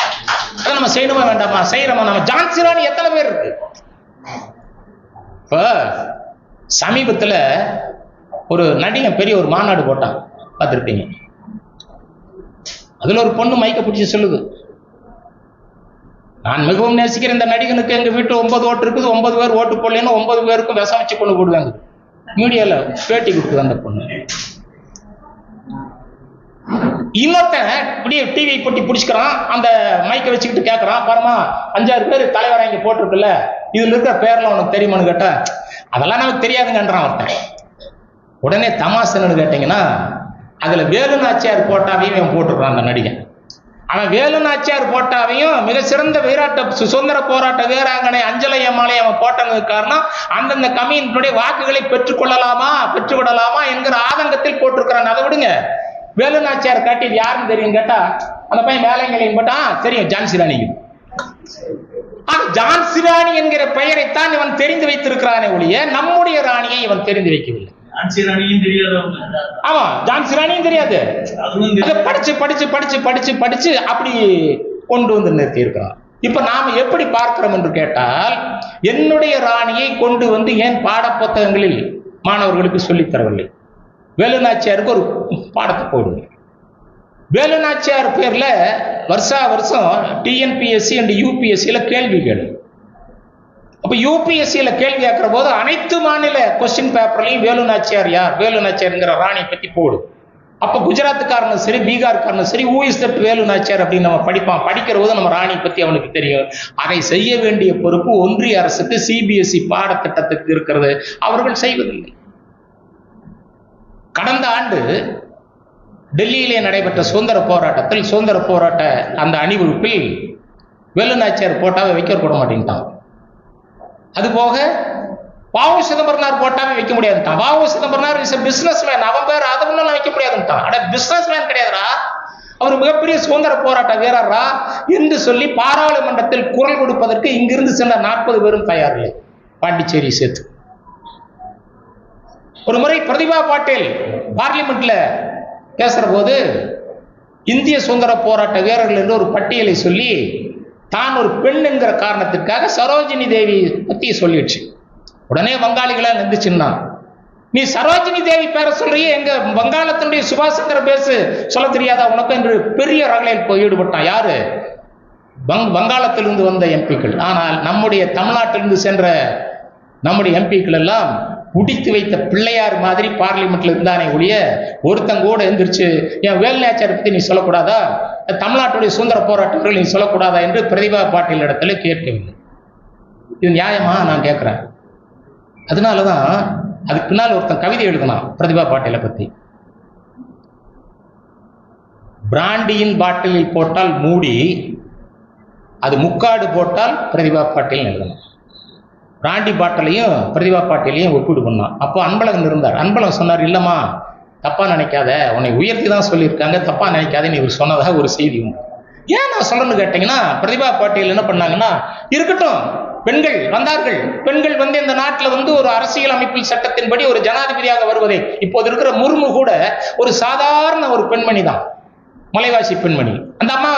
அதை நம்ம செய்யணுமா வேண்டாமா? செய்யறோமா? நம்ம ஜான்சிராணி எத்தனை பேர் இருக்கு. இப்ப சமீபத்துல ஒரு நடிகன் பெரிய ஒரு மாநாடு போட்டான், பார்த்திருப்பீங்க. அதுல ஒரு பொண்ணு மைக்க பிடிச்சி சொல்லுது, நான் மிகவும் நேசிக்கிற இந்த நடிகனுக்கு எங்க வீட்டு 9 ஓட்டு இருக்குது, 9 பேர் ஓட்டு போடலன்னு 9 பேருக்கும் விஷம் வச்சு கொண்டு போடுவாங்க. மீடியால பேட்டி கொடுக்குது அந்த பொண்ணு. இன்னொருத்தன் இப்படியே டிவி போட்டி பிடிச்சிக்கிறான், அந்த மைக்கை வச்சுக்கிட்டு கேட்கறான், பாருமா 5-6 பேர் தலைவராக இங்க போட்டிருக்குல்ல, இதுல இருக்கிற பேர்லாம் உனக்கு தெரியுமான்னு கேட்டா அதெல்லாம் நமக்கு தெரியாதுங்கன்றான் ஒருத்தன். உடனே தமாசுன்னு கேட்டீங்கன்னா அதுல வேலு நாச்சியார் போட்டாவையும் போட்டுருக்கான் அந்த நடிகன். அவன் வேலு நாச்சியார் போட்டாவையும் மிக சிறந்த சுதந்திர போராட்ட வீராங்கனை அஞ்சலை அம்மாளை அவன் போட்டதுக்கு காரணம் அந்தந்த கம்யூனிட்டியுடைய வாக்குகளை பெற்றுவிடலாமா என்கிற ஆதங்கத்தில் போட்டிருக்கிறான். அதை விடுங்க, வேலு நாச்சியார் காட்டி யாருன்னு தெரியும் கேட்டா அந்த பையன் வேலைங்களையும் போட்டான் தெரியும், ஜான்சிராணி. ஜான்சி ராணி என்கிற பெயரைத்தான் இவன் தெரிந்து வைத்திருக்கிறானே ஒழிய நம்முடைய ராணியை இவன் தெரிந்து வைக்கவில்லை. ஆமா, ஜான்சி ராணியும் தெரியாது. படிச்சு படிச்சு படிச்சு படிச்சு படிச்சு அப்படி கொண்டு வந்து நிறுத்தி இருக்கிறான். இப்ப நாம எப்படி பார்க்கிறோம் என்று கேட்டால், என்னுடைய ராணியை கொண்டு வந்து ஏன் பாட புத்தகங்களில் மாணவர்களுக்கு சொல்லித் தரவில்லை? வேலுநாச்சியாருக்கு ஒரு பாடத்தை போடுங்க. வேலுநாச்சியார் பேர்ல வருஷா வருஷம் டிஎன்பிஎஸ்சி அண்ட் யூபிஎஸ்சியில கேள்வி கேளு. அப்ப யூபிஎஸ்சியில கேள்வி கேட்கிற போது அனைத்து மாநில கொஸ்டின் பேப்பர்லையும் வேலுநாச்சியார் யார், வேலுநாச்சியார்ங்கிற ராணி பத்தி போடு. அப்ப குஜராத்துக்காரனும் சரி, பீகார்காரனும் சரி, ஹூ இஸ் தட் வேலுநாச்சியார் அப்படின்னு நம்ம படிப்பான். படிக்கிற போது நம்ம ராணி பத்தி அவனுக்கு தெரியும். அதை செய்ய வேண்டிய பொறுப்பு ஒன்றிய அரசுக்கு, சிபிஎஸ்இ பாடத்திட்டத்துக்கு இருக்கிறது. அவர்கள் செய்வதில்லை. கடந்த ஆண்டு டெல்லியிலே நடைபெற்ற சுதந்திர போராட்டத்தில், சுதந்திர போராட்ட அந்த அணிவகுப்பில் வேலுநாச்சியார் போட்டாவை வைக்க போட மாட்டேன்ட்டான். அதுபோக வாவு சிதம்பரனார் போட்டாவே வைக்க முடியாதுட்டான். வாவு சிதம்பரனார் இஸ் பிசினஸ் மேன், அவன் பேர் அதை ஒன்றும் வைக்க முடியாதுட்டான். அட பிசினஸ் மேன் கிடையாதுரா, அவர் மிகப்பெரிய சுதந்திர போராட்ட வீரரா என்று சொல்லி பாராளுமன்றத்தில் குரல் கொடுப்பதற்கு இங்கிருந்து சென்ற 40 பேரும் தயாரில்லை, பாண்டிச்சேரி சேர்த்து. ஒரு முறை பிரதிபா பாட்டீல் பார்லிமெண்ட்ல பேசுற போது இந்திய சுதந்திர போராட்ட வீரர்கள் என்று ஒரு பட்டியலை சொல்லி தான் ஒரு பெண் என்கிற காரணத்திற்காக சரோஜினி தேவி பத்தி சொல்லிடுச்சு. உடனே வங்காளிகளா நின்றுச்சுன்னா, நீ சரோஜினி தேவி பேர சொல்றியே, எங்க வங்காளத்தினுடைய சுபாஷ் சந்திர பேசு சொல்ல தெரியாதா உனக்கு என்று பெரிய ரகலையில் போய் ஈடுபட்டான். யாரு? வங்காளத்திலிருந்து வந்த எம்பிக்கள். ஆனால் நம்முடைய தமிழ்நாட்டிலிருந்து சென்ற நம்முடைய எம்பிக்கள் எல்லாம் உடித்து வைத்த பிள்ளையார் மாதிரி பார்லிமெண்ட்ல இருந்தானே ஒழிய ஒருத்தங்கூட எந்திரிச்சு என் வேலுநாச்சியார் பத்தி நீ சொல்லக்கூடாதா, தமிழ்நாட்டுடைய சுதந்திர போராட்டங்கள் நீ சொல்லக்கூடாதா என்று பிரதிபா பாட்டீல் இடத்துல கேட்கவில்லை. இது நியாயமா நான் கேட்கிறேன். அதனாலதான் அதுக்கு பின்னால் ஒருத்தன் கவிதை எழுதினான் பிரதிபா பாட்டீலை பத்தி. பிராண்டியின் பாட்டிலில் போட்டால் மூடி, அது முக்காடு போட்டால் பிரதிபா பாட்டீல் எழுதணும். பிராண்டி பாட்டிலையும் பிரதிபா பாட்டீலையும் ஒப்பீடு பண்ணான். அப்போ அன்பழகன் இருந்தார். அன்பழகன் சொன்னார், இல்லம்மா தப்பா நினைக்காத, உன்னை உயர்த்தி தான் சொல்லியிருக்காங்க, தப்பா நினைக்காதன்னு இவர் சொன்னதாக ஒரு செய்தி உண்டு. ஏன் நான் சொல்லணும்னு கேட்டீங்கன்னா, பிரதிபா பாட்டீல் என்ன பண்ணாங்கன்னா, இருக்கட்டும் பெண்கள் வந்தார்கள், பெண்கள் வந்து இந்த நாட்டில் வந்து ஒரு அரசியல் அமைப்பில் சட்டத்தின்படி ஒரு ஜனாதிபதியாக வருவதை, இப்போது இருக்கிற முர்மு கூட ஒரு சாதாரண ஒரு பெண்மணி தான், மலைவாசி பெண்மணி. அந்த அம்மா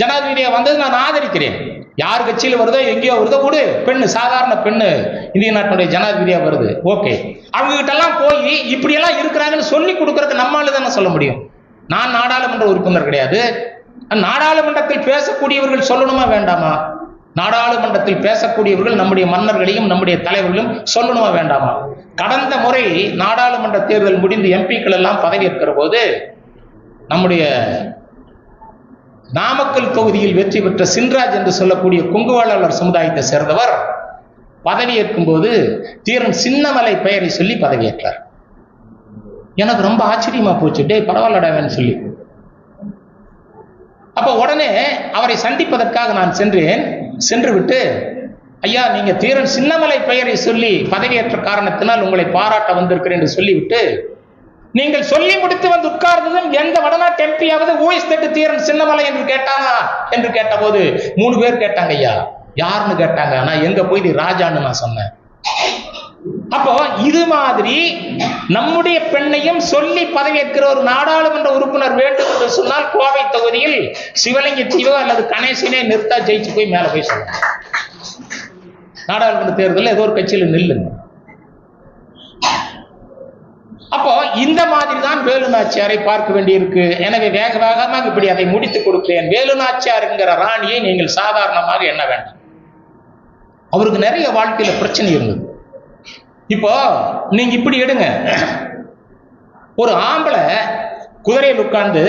ஜனாதிபதியாக வந்தது நான் ஆதரிக்கிறேன். யார் கட்சியில் வருதோ எங்கேயோ வருதோ விடு, பெண்ணு சாதாரண பெண்ணு இந்திய நாட்டினுடைய ஜனாதிபதியாக வருது, ஓகே. அவங்க கிட்ட எல்லாம் போய் இப்படி எல்லாம் இருக்கிறாங்கன்னு சொல்லி கொடுக்கறதுக்கு நம்மளால தானே சொல்ல முடியும். நான் நாடாளுமன்ற உறுப்பினர் கிடையாது. நாடாளுமன்றத்தில் பேசக்கூடியவர்கள் சொல்லணுமா வேண்டாமா? நாடாளுமன்றத்தில் பேசக்கூடியவர்கள் நம்முடைய மன்னர்களையும் நம்முடைய தலைவர்களும் சொல்லணுமா வேண்டாமா? கடந்த முறை நாடாளுமன்ற தேர்தல் முடிந்து எம்பிக்கள் எல்லாம் பதவியேற்கிற போது நம்முடைய நாமக்கல் தொகுதியில் வெற்றி பெற்ற சின்ராஜ் என்று சொல்லக்கூடிய கொங்குவாளர் சமுதாயத்தை சேர்ந்தவர் பதவியேற்கும் போது தீரன் சின்னமலை பெயரை சொல்லி பதவியேற்றார். எனக்கு ரொம்ப ஆச்சரியமா போச்சு, டே பரவாயில்லடாவேன்னு சொல்லி. அப்ப உடனே அவரை சந்திப்பதற்காக நான் சென்றேன். சென்று விட்டு, ஐயா நீங்க தீரன் சின்னமலை பெயரை சொல்லி பதவியேற்ற காரணத்தினால் உங்களை பாராட்ட வந்திருக்கிறேன் என்று சொல்லிவிட்டு, நீங்கள் சொல்லி முடித்து வந்து உட்கார்ந்ததும் எந்த வடநாட்டு எம்பியாவது ஊய்ஸ் தட்டு தீரன் சின்னமலை என்று கேட்டானா என்று கேட்டபோது 3 பேர் கேட்டாங்க. ஐயா யாருன்னு கேட்டாங்க. நான் எங்க போய் ராஜான்னு நான் சொன்னேன். அப்போ இது மாதிரி நம்முடைய பெண்ணையும் சொல்லி பதவியேற்கிற ஒரு நாடாளுமன்ற உறுப்பினர் வேண்டும் என்று சொன்னால் கோவை தொகுதியில் சிவலிங்க தீவோ அல்லது கணேசனே நிறுத்தா ஜெயிச்சு போய் மேல போய் சொல்லலாம். நாடாளுமன்ற தேர்தலில் ஏதோ ஒரு கட்சியில் நில்லுங்க. அப்போ இந்த மாதிரி தான் வேலுநாச்சியாரை பார்க்க வேண்டியிருக்கு. எனவே வேக வேகமாக இப்படி அதை முடித்துக் கொடுக்கிறேன். வேலுநாச்சியார் என்கிற ராணியை நீங்கள் சாதாரணமாக எண்ண வேண்டாம். அவருக்கு நிறைய வாழ்க்கையில பிரச்சனை இருந்தது. இப்போ நீங்க இப்படி எடுங்க, ஒரு ஆம்பளை குதிரையில் உட்கார்ந்து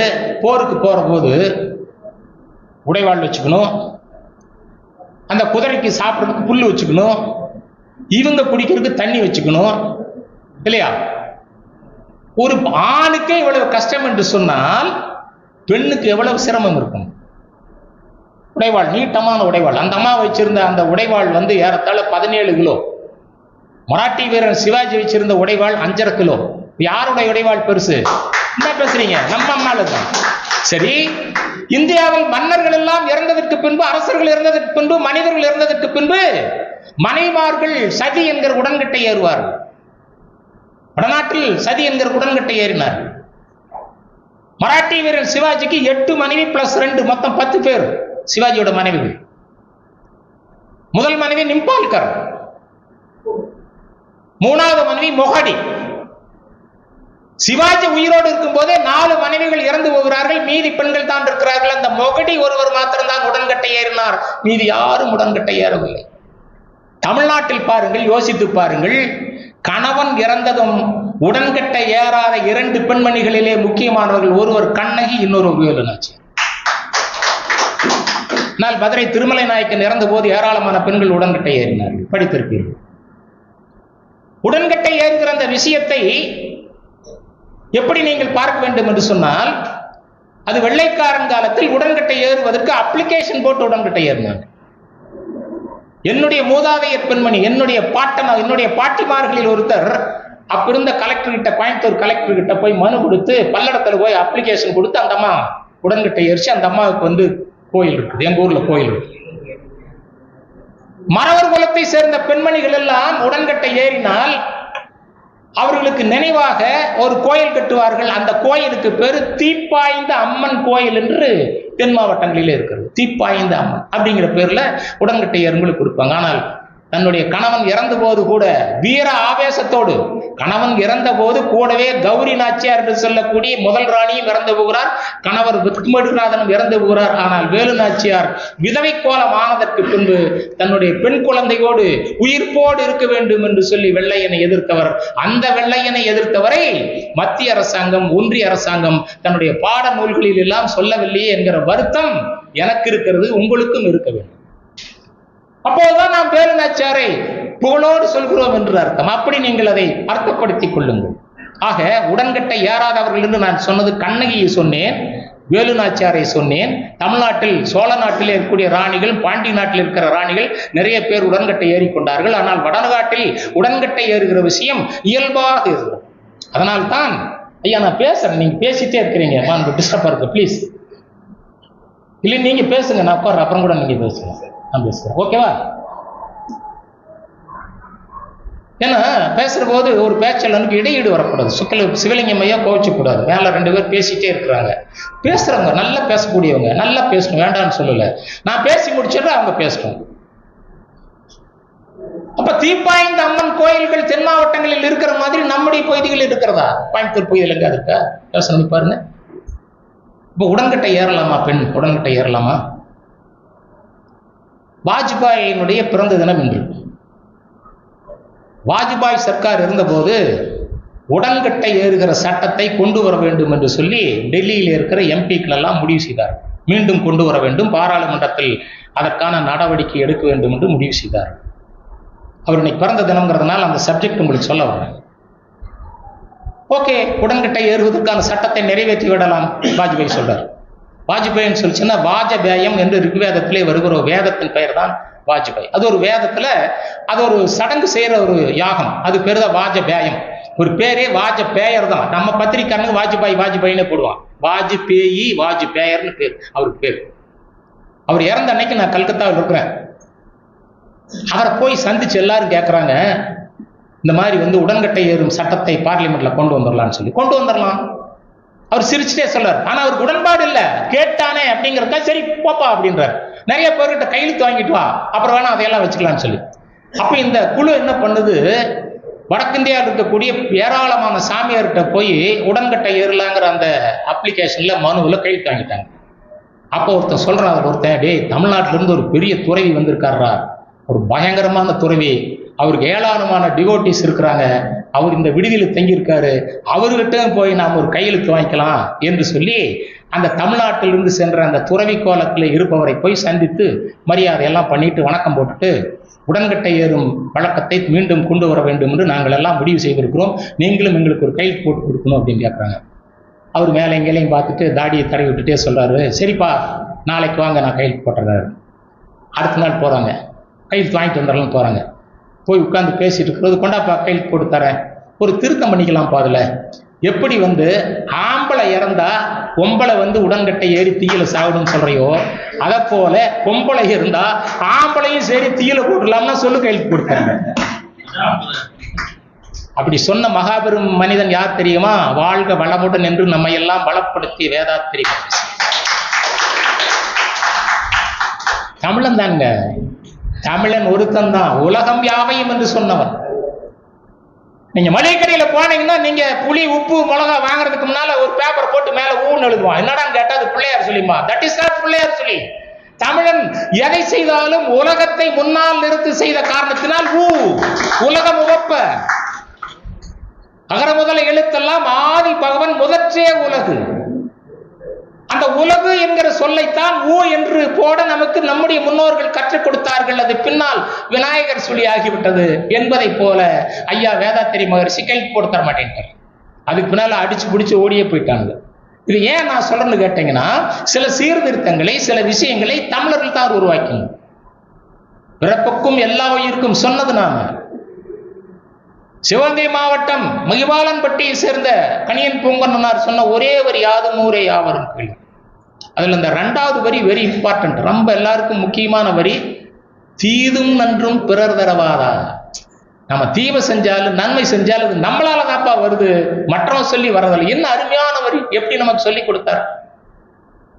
போருக்கு போற போது உடைவாள் வச்சுக்கணும், அந்த குதிரைக்கு சாப்பிட்றதுக்கு புல்லு வச்சுக்கணும், இவங்க குடிக்கிறதுக்கு தண்ணி வச்சுக்கணும் இல்லையா? ஒரு ஆணுக்கே இவ்வளவு கஷ்டம் என்று சொன்னால் பெண்ணுக்கு எவ்வளவு சிரமம் இருக்கும். உடைவாள், நீட்டமான உடைவாள். அந்த அம்மா வச்சிருந்த அந்த உடைவாள் வந்து ஏறத்தாழ 17 கிலோ. மராட்டி வீரன் சிவாஜி வச்சிருந்த உடைவாள் 5.5 கிலோ. யாருடைய உடைவாள் பெருசு? என்ன பேசுறீங்க? நம்ம அம்மால தான். சரி, இந்தியாவில் மன்னர்கள் எல்லாம் இறந்ததற்கு பின்பு, அரசர்கள் இறந்ததற்கு பின்பு, மனிதர்கள் இறந்ததற்கு பின்பு மனைமார்கள் சதி என்கிற உடன்கட்டை ஏறுவார்கள். வடநாட்டில் சதி என்கிற உடன்கட்டை ஏறினார். மராட்டிய வீரர் சிவாஜிக்கு 8 மனைவி பிளஸ் 2 மொத்தம் 10 பேர் சிவாஜியோட மனைவிகள். முதல் மனைவி நிம்பால்கர், மூணாவது மனைவி மொஹடி. சிவாஜி உயிரோடு இருக்கும் போதே 4 மனைவிகள் இறந்து போகிறார்கள், மீதி பெண்கள் தான் இருக்கிறார்கள். அந்த மொஹடி ஒருவர் மாத்திரம்தான் உடன்கட்டை ஏறினார், மீதி யாரும் உடன்கட்டை ஏறவில்லை. தமிழ்நாட்டில் பாருங்கள், யோசித்து பாருங்கள், கணவன் இறந்ததும் உடன்கட்டை ஏறாத 2 பெண்மணிகளிலே முக்கியமானவர்கள், ஒருவர் கண்ணகி, இன்னொரு வேலுநாச்சியார். மதுரை திருமலை நாயக்கன் இறந்த போது ஏராளமான பெண்கள் உடன்கட்டை ஏறினார்கள், படித்திருப்பீர்கள். உடன்கட்டை ஏறுகிற அந்த விஷயத்தை எப்படி நீங்கள் பார்க்க வேண்டும் என்று சொன்னால், அது வெள்ளைக்காரன் காலத்தில் உடன்கட்டை ஏறுவதற்கு அப்ளிகேஷன் போட்டு உடன்கட்டை ஏறினாங்க. என்னுடைய மூதாதையர் பெண்மணி, என்னுடைய பாட்டிமார்களில் ஒருத்தர் அப்பிருந்த கலெக்டர் கிட்ட, கோயம்புத்தூர் கலெக்டர் கிட்ட போய் மனு கொடுத்து, பல்லடத்துல போய் அப்ளிகேஷன் கொடுத்து, அந்த அம்மா உடன்கட்டை ஏறிச்சு. அந்த அம்மாவுக்கு வந்து கோயில் இருக்குது, எங்க ஊர்ல கோயில் இருக்கு. மறவர் குலத்தை சேர்ந்த பெண்மணிகள் எல்லாம் உடன்கட்டை ஏறினால் அவர்களுக்கு நினைவாக ஒரு கோயில் கட்டுவார்கள். அந்த கோயிலுக்கு பேரு தீப்பாய்ந்த அம்மன் கோயில் என்று தென் மாவட்டங்களிலே இருக்கிறது. தீப்பாய்ந்த அம்மன் அப்படிங்கிற பேர்ல உடன்கட்டை ஏறுங்களுக்கு கொடுப்பாங்க. ஆனால் தன்னுடைய கணவன் இறந்த போது கூட வீர ஆவேசத்தோடு, கணவன் இறந்த போது கூடவே கௌரி நாச்சியார் என்று சொல்லக்கூடிய முதல் ராணியும் இறந்து போகிறார், கணவர் வித்மடுநாதனும் இறந்து போகிறார். ஆனால் வேலு நாச்சியார் விதவை கோலம் ஆனதற்கு பின்பு தன்னுடைய பெண் குழந்தையோடு உயிர்ப்போடு இருக்க வேண்டும் என்று சொல்லி வெள்ளையனை எதிர்த்தவர். அந்த வெள்ளையனை எதிர்த்தவரை மத்திய அரசாங்கம், ஒன்றிய அரசாங்கம் தன்னுடைய பாட நூல்களில் எல்லாம் சொல்லவில்லையே என்கிற வருத்தம் எனக்கு இருக்கிறது, உங்களுக்கும் இருக்க வேண்டும். அப்போதுதான் நாம் வேலு நாச்சியாரை புகழோடு சொல்கிறோம் என்று அர்த்தம். அப்படி நீங்கள் அதை அர்த்தப்படுத்திக் கொள்ளுங்கள். ஆக உடன்கட்டை ஏறாதவர்கள் என்று நான் சொன்னது கண்ணகியை சொன்னேன், வேலு நாச்சியாரை சொன்னேன். தமிழ்நாட்டில் சோழ நாட்டில் இருக்கக்கூடிய ராணிகள், பாண்டி நாட்டில் இருக்கிற ராணிகள் நிறைய பேர் உடன்கட்டை ஏறிக்கொண்டார்கள். ஆனால் வடநாட்டில் உடன்கட்டை ஏறுகிற விஷயம் இயல்பாக இருக்கிறது. அதனால் தான் ஐயா நான் பேசுறேன், நீங்க பேசிட்டே இருக்கிறீங்க, டிஸ்டர்பா இருக்கு, பிளீஸ். இல்லை நீங்க பேசுங்க, நான் உட்கார, அப்புறம் கூட நீங்க பேசுங்க, நான் பேசுறேன், ஓகேவா? ஏன்னா பேசுற போது ஒரு பேச்சலனுக்கு இடையீடு வரக்கூடாது. சிவலிங்கம் ஐயா கோவிச்சு கூடாது. மேல 2 பேர் பேசிட்டே இருக்கிறாங்க, பேசுறவங்க நல்லா பேசக்கூடியவங்க நல்லா பேசணும், வேண்டாம்னு சொல்லல. நான் பேசி முடிச்சிட்டு அவங்க பேசணும். அப்ப தீப்பாய்ந்த அம்மன் கோயில்கள் தென் மாவட்டங்களில் இருக்கிற மாதிரி நம்முடைய பகுதிகளில் இருக்கிறதா? கோயம்புத்தூர் பகுதியில் எங்க இருக்கா? பேசணும் பாருங்க. இப்ப உடன்கட்டை ஏறலாமா? பெண் உடன்கட்டை ஏறலாமா? வாஜ்பாயினுடைய பிறந்த தினம் இன்று. வாஜ்பாய் சர்க்கார் இருந்தபோது உடன்கட்டை ஏறுகிற சட்டத்தை கொண்டு வர வேண்டும் என்று சொல்லி டெல்லியில் இருக்கிற எம்பிக்கள் எல்லாம் முடிவு செய்தார். மீண்டும் கொண்டு வர வேண்டும், பாராளுமன்றத்தில் அதற்கான நடவடிக்கை எடுக்க வேண்டும் என்று முடிவு செய்தார். அவருடைய பிறந்த தினம்ங்கிறதுனால அந்த சப்ஜெக்ட் உங்களுக்கு சொல்ல வரேன். ஓகே, உடன்கட்டை ஏறுவதற்கான சட்டத்தை நிறைவேற்றி விடலாம் வாஜ்பாய் சொல்றார். வாஜ்பாயின்னு சொல்லிச்சுன்னா வாஜபேயம் என்று ரிக்வேதத்திலே வருகிற வேதத்தின் பெயர் தான் வாஜ்பாய். அது ஒரு வேதத்துல அது ஒரு சடங்கு செய்யற ஒரு யாகம், அது பேர் தான் வாஜபேயம். ஒரு பேரே வாஜபேயர் தான். நம்ம பத்திரிக்காரனுக்கு வாஜ்பாயின்னு போடுவான், வாஜ்பேயி வாஜ்பேயர்னு பேர் அவருக்கு பேர். அவர் இறந்த அன்னைக்கு நான் கல்கத்தாவில் இருக்கிறேன். அவரை போய் சந்திச்சு எல்லாரும் கேட்கறாங்க, இந்த மாதிரி உடன்கட்டை ஏறும் சட்டத்தை பார்லிமெண்ட்ல கொண்டு வந்துடலாம்னு சொல்லி. கொண்டு வந்துடலாம், அவர் சிரிச்சுட்டே சொல்றாரு. ஆனா அவருக்கு உடன்பாடு இல்ல, கேட்டானே அப்படிங்கிறத சரி போப்பா அப்படின்றார். நிறைய பேர்கிட்ட கையெழுத்து வாங்கிட்டு வா, அப்புறம் வேணா அதையெல்லாம் வச்சுக்கலாம்னு சொல்லி. அப்ப இந்த குழு என்ன பண்ணுது, வடக்கிந்தியாவில் இருக்கக்கூடிய ஏராளமான சாமியார்கிட்ட போய் உடன்கட்டை ஏறலாங்கிற அந்த அப்ளிகேஷன்ல மனுவில் கையெழுத்து வாங்கிட்டாங்க. அப்போ ஒருத்தன் சொல்றான், அதில் ஒருத்தன், டேய் தமிழ்நாட்டில இருந்து ஒரு பெரிய துறவி வந்திருக்காரா, ஒரு பயங்கரமான துறவி, அவருக்கு ஏராளமான டிவோட்டிஸ் இருக்கிறாங்க, அவர் இந்த விடுதியில் தங்கியிருக்காரு, அவர்கிட்ட போய் நாம் ஒரு கையெழுத்து வாங்கிக்கலாம் என்று சொல்லி அந்த தமிழ்நாட்டிலிருந்து சென்ற அந்த துறவி கோலத்தில் இருப்பவரை போய் சந்தித்து மரியாதையெல்லாம் பண்ணிட்டு வணக்கம் போட்டுட்டு உடன்கட்டை ஏறும் வழக்கத்தை மீண்டும் கொண்டு வர வேண்டும் என்று நாங்கள் எல்லாம் முடிவு செய்திருக்கிறோம், நீங்களும் எங்களுக்கு ஒரு கையெழுத்து போட்டு கொடுக்கணும் அப்படின்னு கேட்குறாங்க. அவர் மேலே எங்கேயும் பார்த்துட்டு தாடியை தடவி விட்டுட்டே சொல்றாரு, சரிப்பா நாளைக்கு வாங்க நான் கையெழுத்து போட்டுறாரு. அடுத்த நாள் போறாங்க, கையெழுத்து வாங்கிட்டு வந்துடலாம் போறாங்க. போய் உட்காந்து பேசிட்டு இருக்கிறது, கொண்டாப்பா கையெழுத்து போட்டு தரேன், ஒரு திருத்தம் பண்ணிக்கலாம் பாதுல, எப்படி ஆம்பளை இறந்தா பொம்பளை உடன்கட்டை ஏறி தீயில சாவிடும் சொல்றியோ, அத போல பொம்பளை இருந்தா ஆம்பளையும் சரி தீயில போடலாம்னா சொல்லு கையெழுத்து கொடுத்தாங்க. அப்படி சொன்ன மகாபெரும் மனிதன் யார் தெரியுமா? வாழ்க வளமுடன் என்று நம்மை எல்லாம் பலப்படுத்திய வேதாத்திரி தமிழன் தாங்க. தமிழன் ஒருத்தன் தான் உலகம் யாவையும் என்று சொன்னவன். நீங்க மளிகை கடையில போனீங்கன்னா நீங்க புளி உப்பு மிளகா வாங்குறதுக்கு முன்னால ஒரு பேப்பர் போட்டு மேல ஊன்னு எழுதுவான். என்னடான்னு கேட்டா அது பிள்ளையார் சொல்லிமா. தட் இஸ் நாட் பிள்ளையார் சொல்லி. தமிழன் எதை செய்தாலும் உலகத்தை முன்னால் நிறுத்தி செய்த காரணத்தினால் உலகம் உவப்ப. அகர முதல எழுத்தெல்லாம் ஆதி பகவன் முதற்றே உலகு. அந்த உலகு என்கிற சொல்லைத்தான் என்று போட நமக்கு நம்முடைய முன்னோர்கள் கற்றுக் கொடுத்தார்கள். அது பின்னால் விநாயகர் சொல்லி ஆகிவிட்டது என்பதை போல ஐயா வேதாத்திரி மகரிஷி கையில் போட்டு தர மாட்டேன்ட்டார். அதுக்கு பின்னால அடிச்சு பிடிச்சு ஓடியே போயிட்டாங்க. இது ஏன் நான் சொல்றேன்னு கேட்டீங்கன்னா, சில சீர்திருத்தங்களை சில விஷயங்களை தமிழர்கள் தான் உருவாக்கணும். பிறப்புக்கும் எல்லா உயிருக்கும் சொன்னது நாம. சிவகங்கை மாவட்டம் மகிபாலன்பட்டியை சேர்ந்த கணியன் பூங்கன்னார் சொன்ன ஒரே வரி யாதும் ஊரே யாவரும் கேள்வி. அதுல இந்த 2வது வரி வெரி இம்பார்ட்டன்ட், ரொம்ப எல்லாருக்கும் முக்கியமான வரி. தீதும் நன்றும் பிறர் தரவாதா. நம்ம தீமை செஞ்சாலும் நன்மை செஞ்சாலும் அது நம்மளால தாப்பா வருது, மற்றவங்க சொல்லி வரதில்லை. என்ன அருமையான வரி, எப்படி நமக்கு சொல்லி கொடுத்தார்.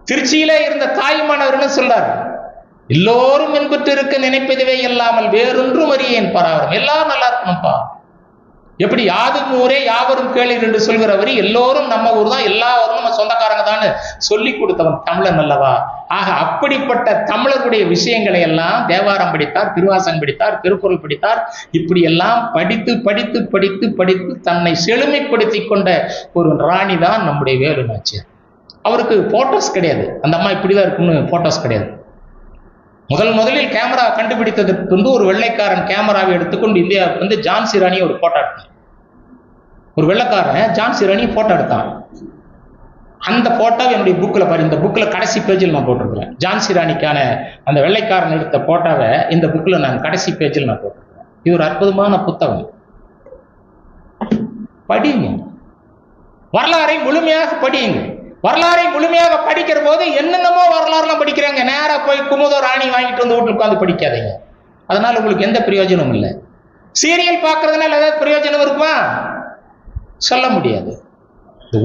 திருச்சியிலே இருந்த தாய்மானவர் சொல்றார், எல்லோரும் என்பட்டு இருக்க நினைப்பதுவே இல்லாமல் வேறொன்றும் அறியேன் பராவரம். எல்லாரும் நல்லா இருக்கணும்ப்பா. எப்படி யாதும் ஊரே யாவரும் கேளீர் என்று சொல்கிறவரி, எல்லோரும் நம்ம ஊர் தான், எல்லாரும் நம்ம சொந்தக்காரங்க தான் சொல்லி கொடுத்தவன் தமிழன் அல்லவா. ஆக அப்படிப்பட்ட தமிழருடைய விஷயங்களை எல்லாம் தேவாரம் படித்தார், திருவாசகம் படித்தார், திருக்குறள் படித்தார். இப்படி எல்லாம் படித்து படித்து படித்து படித்து தன்னை செழுமைப்படுத்தி கொண்ட ஒரு ராணி தான் நம்முடைய வேலு நாச்சியார். அவருக்கு போட்டோஸ் கிடையாது. அந்த அம்மா இப்படிதான் இருக்குன்னு போட்டோஸ் கிடையாது. முதலில் கேமரா கண்டுபிடித்ததற்கு ஒரு வெள்ளைக்காரன் கேமராவை எடுத்துக்கொண்டு இந்தியாவுக்கு ஜான்சி ராணியை ஒரு போட்டோ எடுத்தான். ஒரு வெள்ளைக்காரன் ஜான்சி ராணி போட்டோ எடுத்தான். அந்த போட்டோ என்னுடைய புக்கில் பாரு. இந்த புக்கில் கடைசி பேஜில் நான் போட்டிருக்கிறேன். ஜான்சி ராணிக்கான அந்த வெள்ளைக்காரன் எடுத்த போட்டோவை இந்த புக்கில் நான் கடைசி பேஜில் நான் போட்டிருக்கிறேன். இது ஒரு அற்புதமான புத்தகம். படிங்க, வரலாறை முழுமையாக படியுங்க. வரலாறை முழுமையாக படிக்கிற போது என்னென்னமோ வரலாறுலாம் படிக்கிறாங்க. நேராக போய் குமுதோ ராணி வாங்கிட்டு வந்து வீட்டுக்கு உட்காந்து படிக்காதீங்க. அதனால உங்களுக்கு எந்த பிரயோஜனமும் இல்லை. சீரியல் பார்க்கறதுனால ஏதாவது பிரயோஜனம் இருக்குமா? சொல்ல முடியாது.